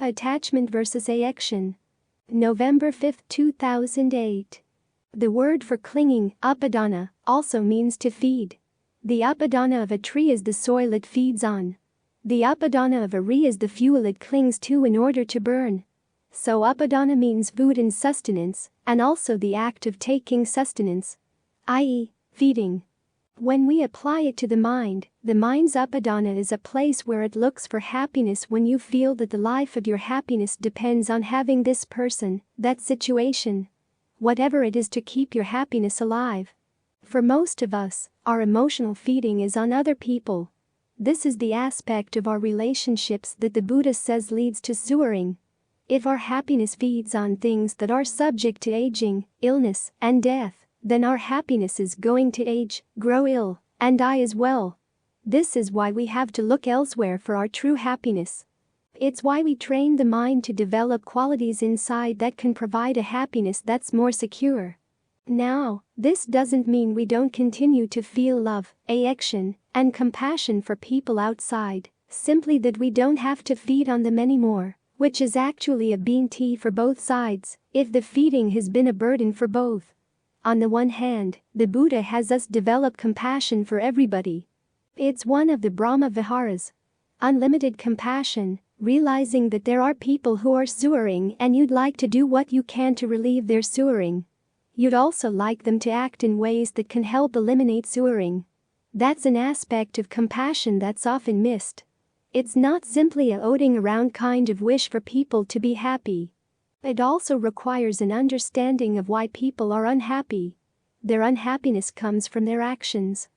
Attachment versus action. November 5, 2008. The word for clinging, upadana, also means to feed. The upadana of a tree is the soil it feeds on. The upadana of a tree is the fuel it clings to in order to burn. So upadana means food and sustenance, and also the act of taking sustenance, i.e., feeding. When we apply it to the mind's upadana is a place where it looks for happiness when you feel that the life of your happiness depends on having this person, that situation. Whatever it is to keep your happiness alive. For most of us, our emotional feeding is on other people. This is the aspect of our relationships that the Buddha says leads to suffering. If our happiness feeds on things that are subject to aging, illness, and death, then our happiness is going to age, grow ill, and die as well. This is why we have to look elsewhere for our true happiness. It's why we train the mind to develop qualities inside that can provide a happiness that's more secure. Now, this doesn't mean we don't continue to feel love, affection, and compassion for people outside, simply that we don't have to feed on them anymore, which is actually a bean tea for both sides, if the feeding has been a burden for both. On the one hand, the Buddha has us develop compassion for everybody. It's one of the Brahma Viharas. Unlimited compassion, realizing that there are people who are suffering and you'd like to do what you can to relieve their suffering. You'd also like them to act in ways that can help eliminate suffering. That's an aspect of compassion that's often missed. It's not simply a floating around kind of wish for people to be happy. It also requires an understanding of why people are unhappy. Their unhappiness comes from their actions.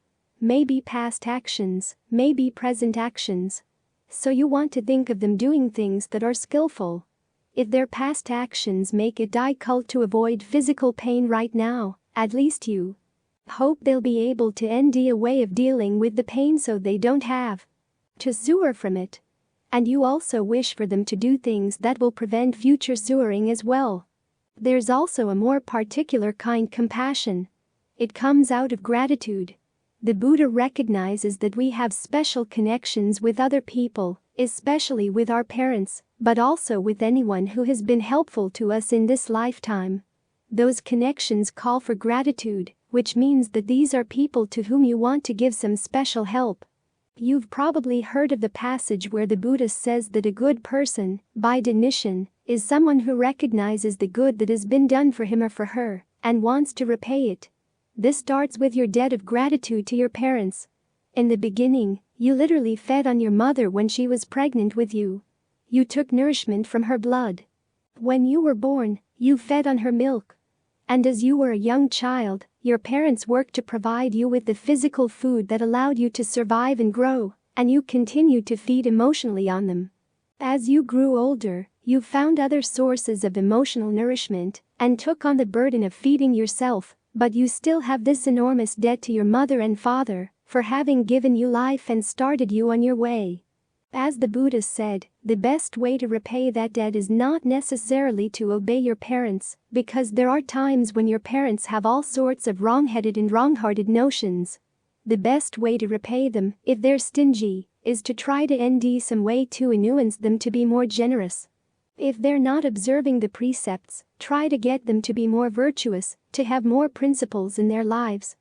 Maybe past actions, maybe present actions. So you want to think of them doing things that are skillful. If their past actions make it difficult to avoid physical pain right now, at least you hope they'll be able to end a way of dealing with the pain so they don't have to suffer from it. And you also wish for them to do things that will prevent future suffering as well. There's also a more particular kind compassion. It comes out of gratitude. The Buddha recognizes that we have special connections with other people, especially with our parents, but also with anyone who has been helpful to us in this lifetime. Those connections call for gratitude, which means that these are people to whom you want to give some special help. You've probably heard of the passage where the Buddha says that a good person, by definition, is someone who recognizes the good that has been done for him or for her, and wants to repay it. This starts with your debt of gratitude to your parents. In the beginning, you literally fed on your mother when she was pregnant with you. You took nourishment from her blood. When you were born, you fed on her milk. And as you were a young child, your parents worked to provide you with the physical food that allowed you to survive and grow, and you continued to feed emotionally on them. As you grew older, you found other sources of emotional nourishment and took on the burden of feeding yourself, but you still have this enormous debt to your mother and father for having given you life and started you on your way. As the Buddha said, the best way to repay that debt is not necessarily to obey your parents, because there are times when your parents have all sorts of wrong-headed and wrong-hearted notions. The best way to repay them, if they're stingy, is to try to end some way to influence them to be more generous. If they're not observing the precepts, try to get them to be more virtuous, to have more principles in their lives.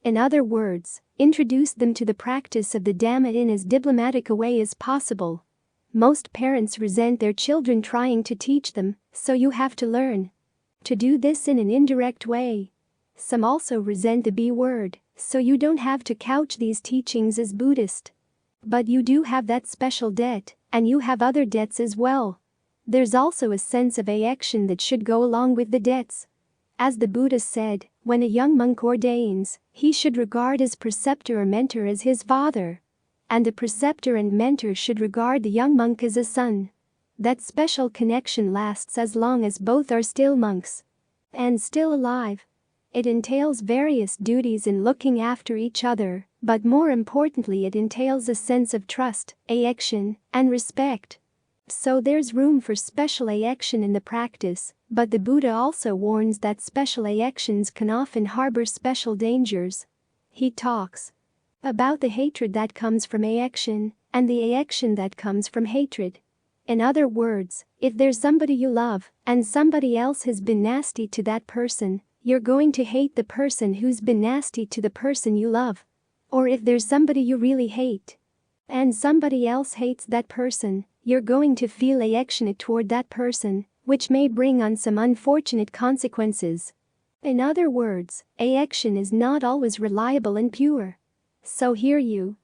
In other words, introduce them to the practice of the Dhamma in as diplomatic a way as possible. Most parents resent their children trying to teach them, so you have to learn to do this in an indirect way. Some also resent the B word, so you don't have to couch these teachings as Buddhist. But you do have that special debt, and you have other debts as well. There's also a sense of action that should go along with the debts. As the Buddha said, when a young monk ordains, he should regard his preceptor or mentor as his father. And the preceptor and mentor should regard the young monk as a son. That special connection lasts as long as both are still monks and still alive. It entails various duties in looking after each other, but more importantly it entails a sense of trust, action, and respect. So there's room for special action in the practice, but the Buddha also warns that special actions can often harbor special dangers. He talks about the hatred that comes from action, and the action that comes from hatred. In other words, if there's somebody you love, and somebody else has been nasty to that person, you're going to hate the person who's been nasty to the person you love. Or if there's somebody you really hate, and somebody else hates that person, you're going to feel affectionate toward that person, which may bring on some unfortunate consequences. In other words, action is not always reliable and pure. So here you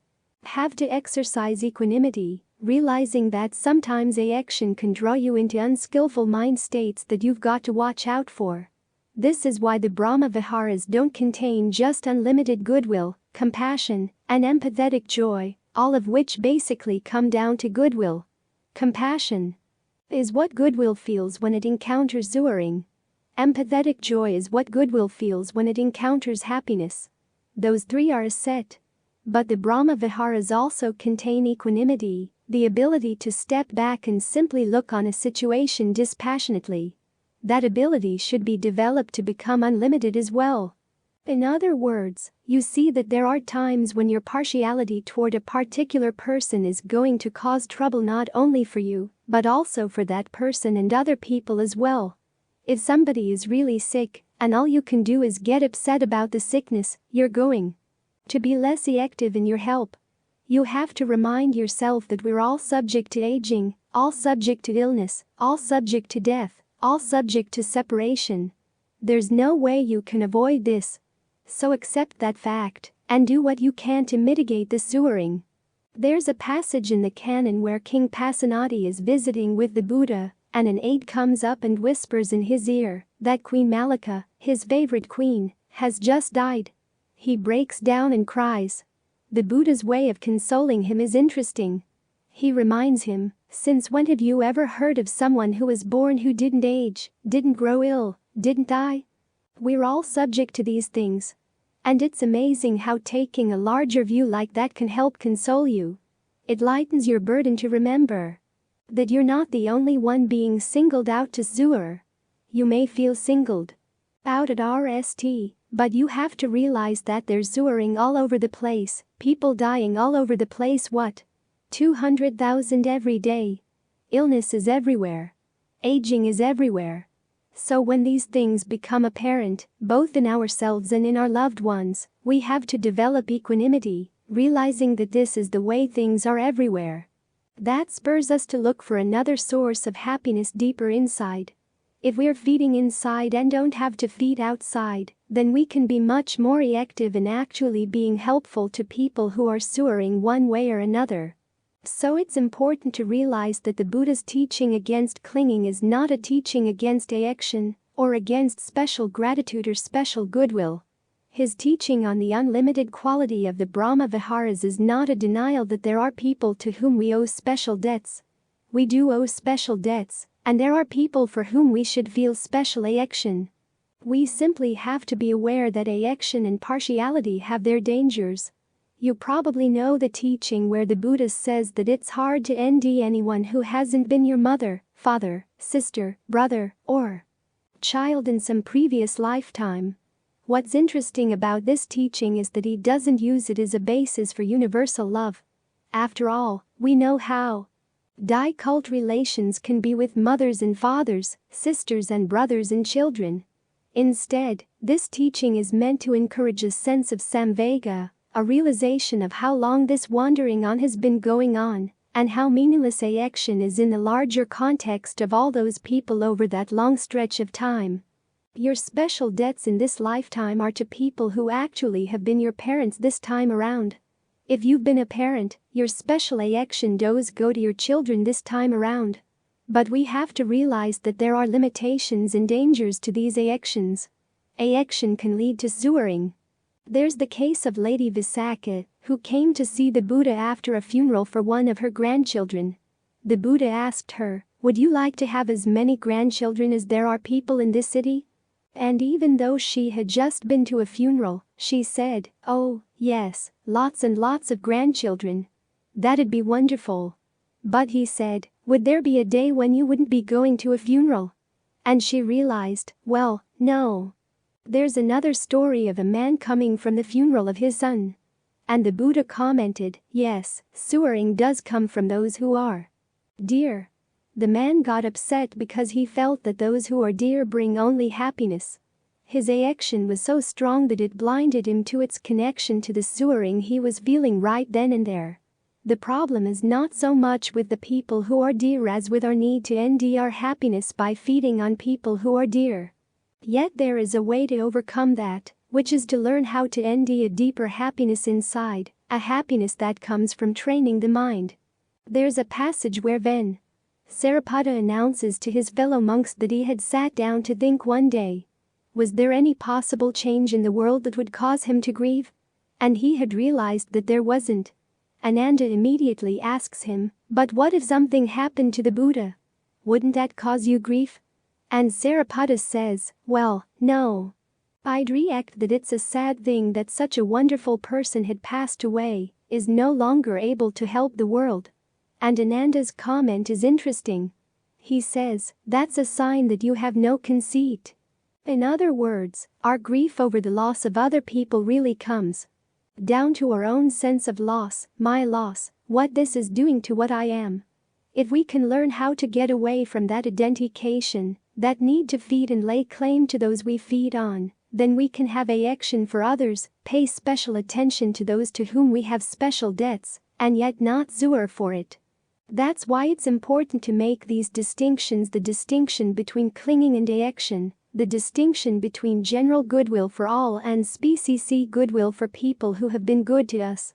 have to exercise equanimity, realizing that sometimes action can draw you into unskillful mind states that you've got to watch out for. This is why the Brahma Viharas don't contain just unlimited goodwill, compassion, and empathetic joy, all of which basically come down to goodwill. Compassion is what goodwill feels when it encounters suffering. Empathetic joy is what goodwill feels when it encounters happiness. Those three are a set. But the Brahma Viharas also contain equanimity, the ability to step back and simply look on a situation dispassionately. That ability should be developed to become unlimited as well. In other words, you see that there are times when your partiality toward a particular person is going to cause trouble not only for you, but also for that person and other people as well. If somebody is really sick, and all you can do is get upset about the sickness, you're going to be less active in your help. You have to remind yourself that we're all subject to aging, all subject to illness, all subject to death, all subject to separation. There's no way you can avoid this. So accept that fact, and do what you can to mitigate the suffering. There's a passage in the canon where King Pasenadi is visiting with the Buddha, and an aide comes up and whispers in his ear that Queen Malika, his favorite queen, has just died. He breaks down and cries. The Buddha's way of consoling him is interesting. He reminds him, since when have you ever heard of someone who was born who didn't age, didn't grow ill, didn't die? We're all subject to these things. And it's amazing how taking a larger view like that can help console you. It lightens your burden to remember that you're not the only one being singled out to suffer. You may feel singled out at RST, but you have to realize that there's suffering all over the place, people dying all over the place. What? 200,000 every day. Illness is everywhere. Aging is everywhere. So when these things become apparent, both in ourselves and in our loved ones, we have to develop equanimity, realizing that this is the way things are everywhere. That spurs us to look for another source of happiness deeper inside. If we're feeding inside and don't have to feed outside, then we can be much more active in actually being helpful to people who are suffering one way or another. So it's important to realize that the Buddha's teaching against clinging is not a teaching against action, or against special gratitude or special goodwill. His teaching on the unlimited quality of the Brahma Viharas is not a denial that there are people to whom we owe special debts. We do owe special debts, and there are people for whom we should feel special action. We simply have to be aware that action and partiality have their dangers. You probably know the teaching where the Buddha says that it's hard to envy anyone who hasn't been your mother, father, sister, brother, or child in some previous lifetime. What's interesting about this teaching is that he doesn't use it as a basis for universal love. After all, we know how difficult relations can be with mothers and fathers, sisters and brothers and children. Instead, this teaching is meant to encourage a sense of samvega, a realization of how long this wandering on has been going on, and how meaningless action is in the larger context of all those people over that long stretch of time. Your special debts in this lifetime are to people who actually have been your parents this time around. If you've been a parent, your special action does go to your children this time around. But we have to realize that there are limitations and dangers to these actions. Action can lead to sewering. There's the case of Lady Visakha, who came to see the Buddha after a funeral for one of her grandchildren. The Buddha asked her, "Would you like to have as many grandchildren as there are people in this city?" And even though she had just been to a funeral, she said, "Oh, yes, lots and lots of grandchildren. That'd be wonderful." But he said, "Would there be a day when you wouldn't be going to a funeral?" And she realized, well, no. There's another story of a man coming from the funeral of his son. And the Buddha commented, "Yes, sewering does come from those who are dear." The man got upset because he felt that those who are dear bring only happiness. His action was so strong that it blinded him to its connection to the sewering he was feeling right then and there. The problem is not so much with the people who are dear as with our need to end our happiness by feeding on people who are dear. Yet there is a way to overcome that, which is to learn how to end a deeper happiness inside, a happiness that comes from training the mind. There's a passage where Ven. Sariputta announces to his fellow monks that he had sat down to think one day. Was there any possible change in the world that would cause him to grieve? And he had realized that there wasn't. Ananda immediately asks him, "But what if something happened to the Buddha? Wouldn't that cause you grief?" And Sariputta says, "Well, no. I'd react that it's a sad thing that such a wonderful person had passed away, is no longer able to help the world." And Ananda's comment is interesting. He says, "That's a sign that you have no conceit." In other words, our grief over the loss of other people really comes down to our own sense of loss, my loss, what this is doing to what I am. If we can learn how to get away from that identification, that need to feed and lay claim to those we feed on, then we can have action for others, pay special attention to those to whom we have special debts, and yet not sewer for it. That's why it's important to make these distinctions: the distinction between clinging and action, the distinction between general goodwill for all and species goodwill for people who have been good to us.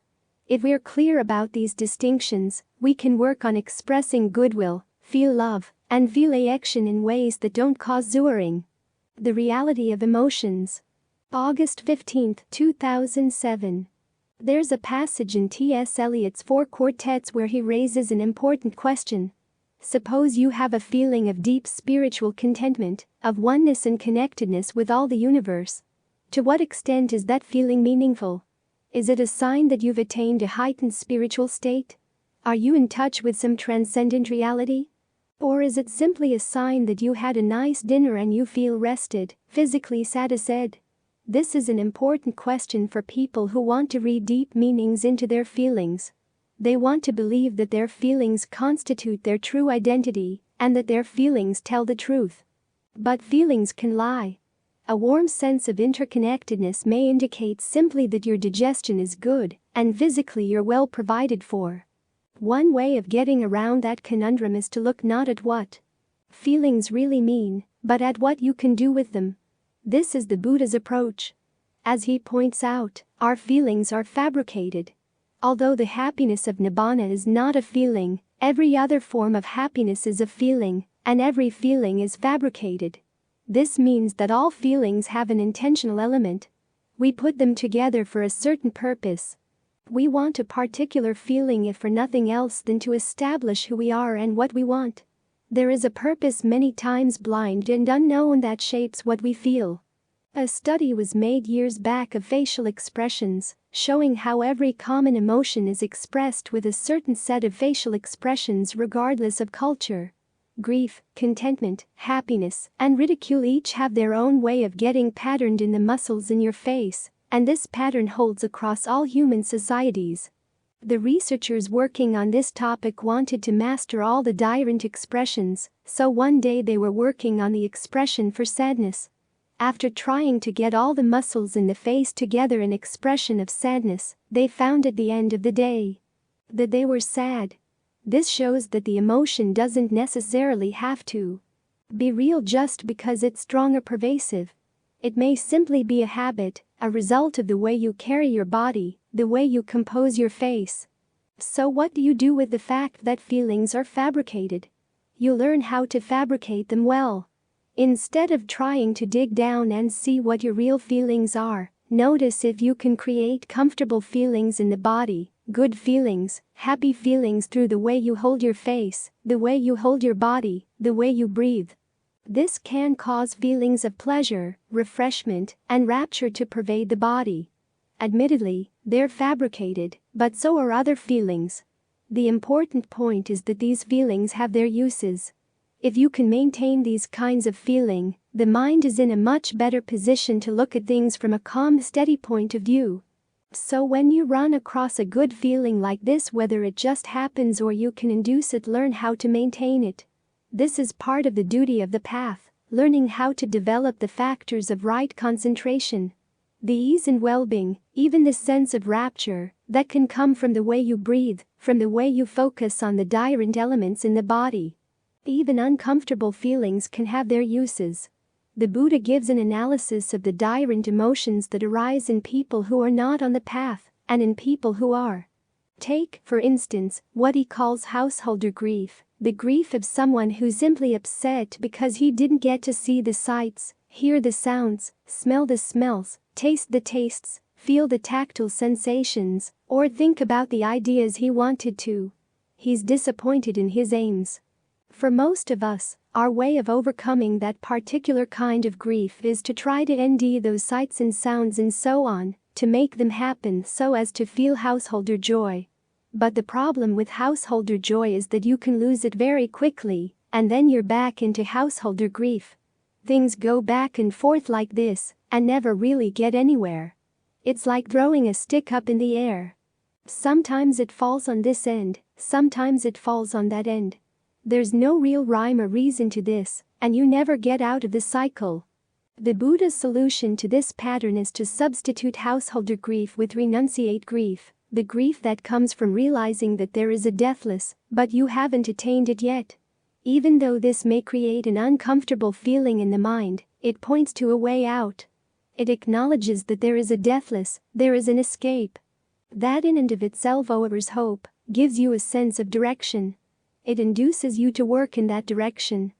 If we're clear about these distinctions, we can work on expressing goodwill, feel love, and feel action in ways that don't cause sewering. The reality of emotions. August 15, 2007. There's a passage in T.S. Eliot's Four Quartets where he raises an important question. Suppose you have a feeling of deep spiritual contentment, of oneness and connectedness with all the universe. To what extent is that feeling meaningful? Is it a sign that you've attained a heightened spiritual state? Are you in touch with some transcendent reality? Or is it simply a sign that you had a nice dinner and you feel rested, physically satisfied? This is an important question for people who want to read deep meanings into their feelings. They want to believe that their feelings constitute their true identity, and that their feelings tell the truth. But feelings can lie. A warm sense of interconnectedness may indicate simply that your digestion is good, and physically you're well provided for. One way of getting around that conundrum is to look not at what feelings really mean, but at what you can do with them. This is the Buddha's approach. As he points out, our feelings are fabricated. Although the happiness of Nibbana is not a feeling, every other form of happiness is a feeling, and every feeling is fabricated. This means that all feelings have an intentional element. We put them together for a certain purpose. We want a particular feeling if for nothing else than to establish who we are and what we want. There is a purpose many times blind and unknown that shapes what we feel. A study was made years back of facial expressions, showing how every common emotion is expressed with a certain set of facial expressions regardless of culture. Grief, contentment, happiness, and ridicule each have their own way of getting patterned in the muscles in your face, and this pattern holds across all human societies. The researchers working on this topic wanted to master all the different expressions, so one day they were working on the expression for sadness. After trying to get all the muscles in the face together in expression of sadness, they found at the end of the day that they were sad. This shows that the emotion doesn't necessarily have to be real just because it's strong or pervasive. It may simply be a habit, a result of the way you carry your body, the way you compose your face. So what do you do with the fact that feelings are fabricated? You learn how to fabricate them well. Instead of trying to dig down and see what your real feelings are, notice if you can create comfortable feelings in the body, good feelings, happy feelings through the way you hold your face, the way you hold your body, the way you breathe. This can cause feelings of pleasure, refreshment, and rapture to pervade the body. Admittedly, they're fabricated, but so are other feelings. The important point is that these feelings have their uses. If you can maintain these kinds of feeling, the mind is in a much better position to look at things from a calm, steady point of view. So when you run across a good feeling like this, whether it just happens or you can induce it, learn how to maintain it. This is part of the duty of the path, learning how to develop the factors of right concentration. The ease and well-being, even the sense of rapture, that can come from the way you breathe, from the way you focus on the different elements in the body. Even uncomfortable feelings can have their uses. The Buddha gives an analysis of the different emotions that arise in people who are not on the path, and in people who are. Take, for instance, what he calls householder grief, the grief of someone who's simply upset because he didn't get to see the sights, hear the sounds, smell the smells, taste the tastes, feel the tactile sensations, or think about the ideas he wanted to. He's disappointed in his aims. For most of us, our way of overcoming that particular kind of grief is to try to end those sights and sounds and so on, to make them happen so as to feel householder joy. But the problem with householder joy is that you can lose it very quickly, and then you're back into householder grief. Things go back and forth like this, and never really get anywhere. It's like throwing a stick up in the air. Sometimes it falls on this end, sometimes it falls on that end. There's no real rhyme or reason to this, and you never get out of the cycle. The Buddha's solution to this pattern is to substitute householder grief with renunciate grief, the grief that comes from realizing that there is a deathless, but you haven't attained it yet. Even though this may create an uncomfortable feeling in the mind, it points to a way out. It acknowledges that there is a deathless, there is an escape. That in and of itself offers hope, gives you a sense of direction. It induces you to work in that direction.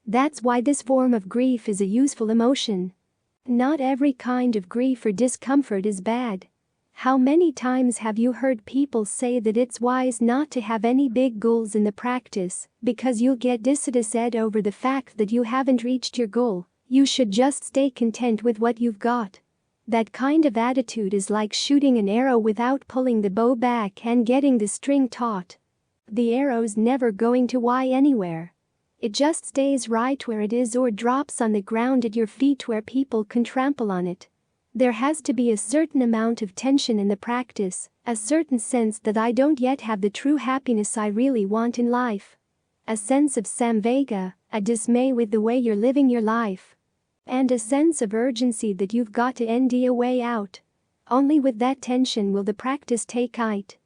That's why this form of grief is a useful emotion. Not every kind of grief or discomfort is bad. How many times have you heard people say that it's wise not to have any big goals in the practice, because you'll get dissatisfied over the fact that you haven't reached your goal, you should just stay content with what you've got. That kind of attitude is like shooting an arrow without pulling the bow back and getting the string taut. The arrow's never going to fly anywhere. It just stays right where it is or drops on the ground at your feet where people can trample on it. There has to be a certain amount of tension in the practice, a certain sense that I don't yet have the true happiness I really want in life. A sense of samvega, a dismay with the way you're living your life. And a sense of urgency that you've got to end a way out. Only with that tension will the practice take height.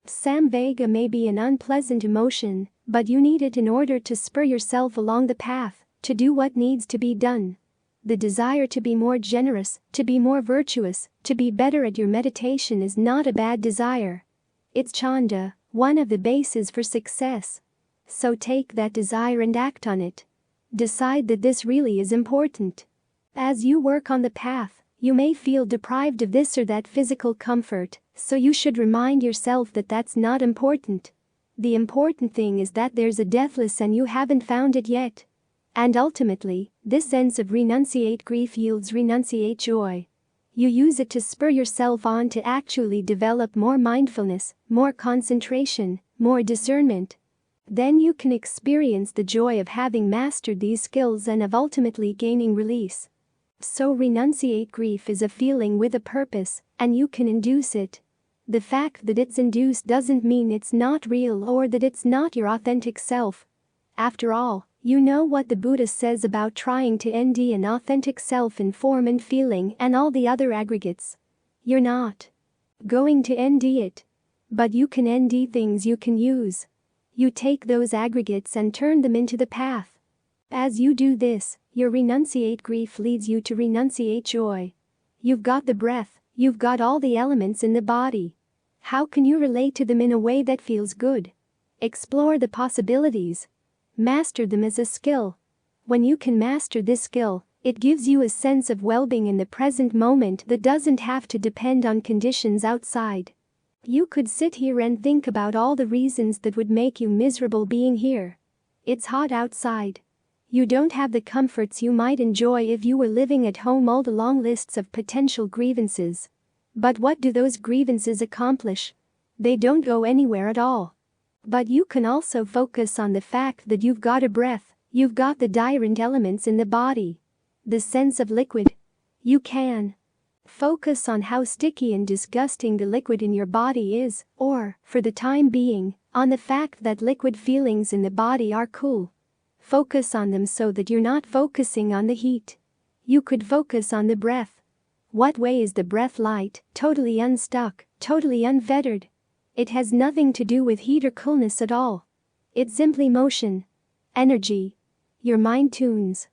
Samvega may be an unpleasant emotion, but you need it in order to spur yourself along the path, to do what needs to be done. The desire to be more generous, to be more virtuous, to be better at your meditation is not a bad desire. It's chanda, one of the bases for success. So take that desire and act on it. Decide that this really is important. As you work on the path, you may feel deprived of this or that physical comfort, so you should remind yourself that that's not important. The important thing is that there's a deathless and you haven't found it yet. And ultimately, this sense of renunciate grief yields renunciate joy. You use it to spur yourself on to actually develop more mindfulness, more concentration, more discernment. Then you can experience the joy of having mastered these skills and of ultimately gaining release. So renunciate grief is a feeling with a purpose, and you can induce it. The fact that it's induced doesn't mean it's not real or that it's not your authentic self. After all, You know what the Buddha says about trying to ND an authentic self in form and feeling and all the other aggregates. You're not going to ND it. But you can ND things you can use. You take those aggregates and turn them into the path. As you do this, your renunciate grief leads you to renunciate joy. You've got the breath, you've got all the elements in the body. How can you relate to them in a way that feels good? Explore the possibilities. Master them as a skill. When you can master this skill, it gives you a sense of well-being in the present moment that doesn't have to depend on conditions outside. You could sit here and think about all the reasons that would make you miserable being here. It's hot outside. You don't have the comforts you might enjoy if you were living at home. All the long lists of potential grievances. But what do those grievances accomplish? They don't go anywhere at all. But you can also focus on the fact that you've got a breath, you've got the different elements in the body. The sense of liquid. You can focus on how sticky and disgusting the liquid in your body is, or, for the time being, on the fact that liquid feelings in the body are cool. Focus on them so that you're not focusing on the heat. You could focus on the breath. What way is the breath light, totally unstuck, totally unfettered? It has nothing to do with heat or coolness at all. It's simply motion. Energy. Your mind tunes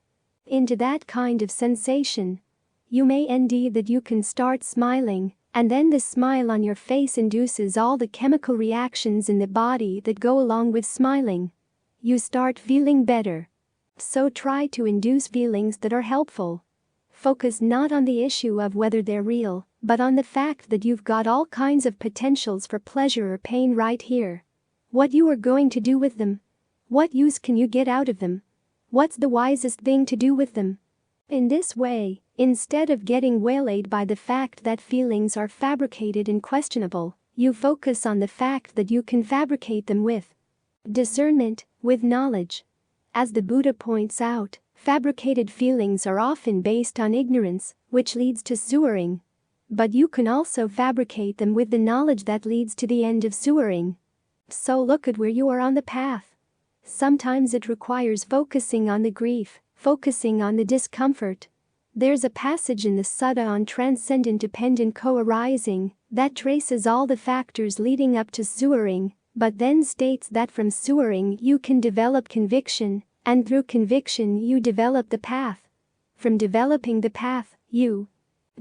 into that kind of sensation. You may ND that you can start smiling, and then the smile on your face induces all the chemical reactions in the body that go along with smiling. You start feeling better. So try to induce feelings that are helpful. Focus not on the issue of whether they're real, but on the fact that you've got all kinds of potentials for pleasure or pain right here. What you are going to do with them. What use can you get out of them? What's the wisest thing to do with them? In this way, instead of getting waylaid by the fact that feelings are fabricated and questionable, you focus on the fact that you can fabricate them with discernment, with knowledge. As the Buddha points out, fabricated feelings are often based on ignorance, which leads to sewering. But you can also fabricate them with the knowledge that leads to the end of sewering. So look at where you are on the path. Sometimes it requires focusing on the grief, focusing on the discomfort. There's a passage in the Sutta on transcendent dependent co-arising that traces all the factors leading up to sewering, but then states that from sewering you can develop conviction, and through conviction you develop the path. From developing the path, you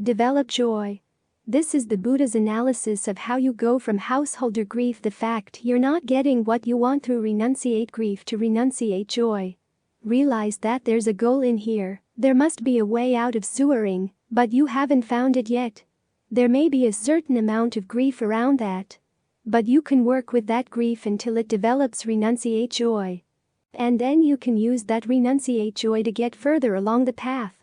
develop joy. This is the Buddha's analysis of how you go from householder grief, the fact you're not getting what you want, through renunciate grief to renunciate joy. Realize that there's a goal in here. There must be a way out of sewering, but you haven't found it yet. There may be a certain amount of grief around that. But you can work with that grief until it develops renunciate joy. And then you can use that renunciate joy to get further along the path.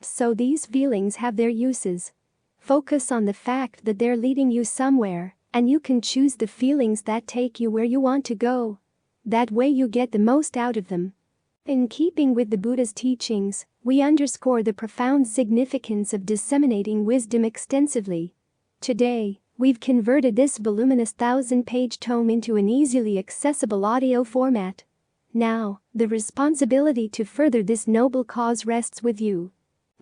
So these feelings have their uses. Focus on the fact that they're leading you somewhere, and you can choose the feelings that take you where you want to go. That way you get the most out of them. In keeping with the Buddha's teachings, we underscore the profound significance of disseminating wisdom extensively. Today, we've converted this voluminous 1,000-page tome into an easily accessible audio format. Now, the responsibility to further this noble cause rests with you.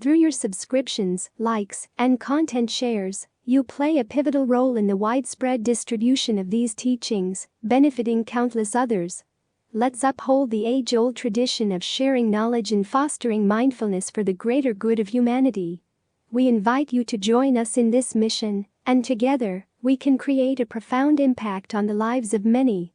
Through your subscriptions, likes, and content shares, you play a pivotal role in the widespread distribution of these teachings, benefiting countless others. Let's uphold the age-old tradition of sharing knowledge and fostering mindfulness for the greater good of humanity. We invite you to join us in this mission, and together, we can create a profound impact on the lives of many.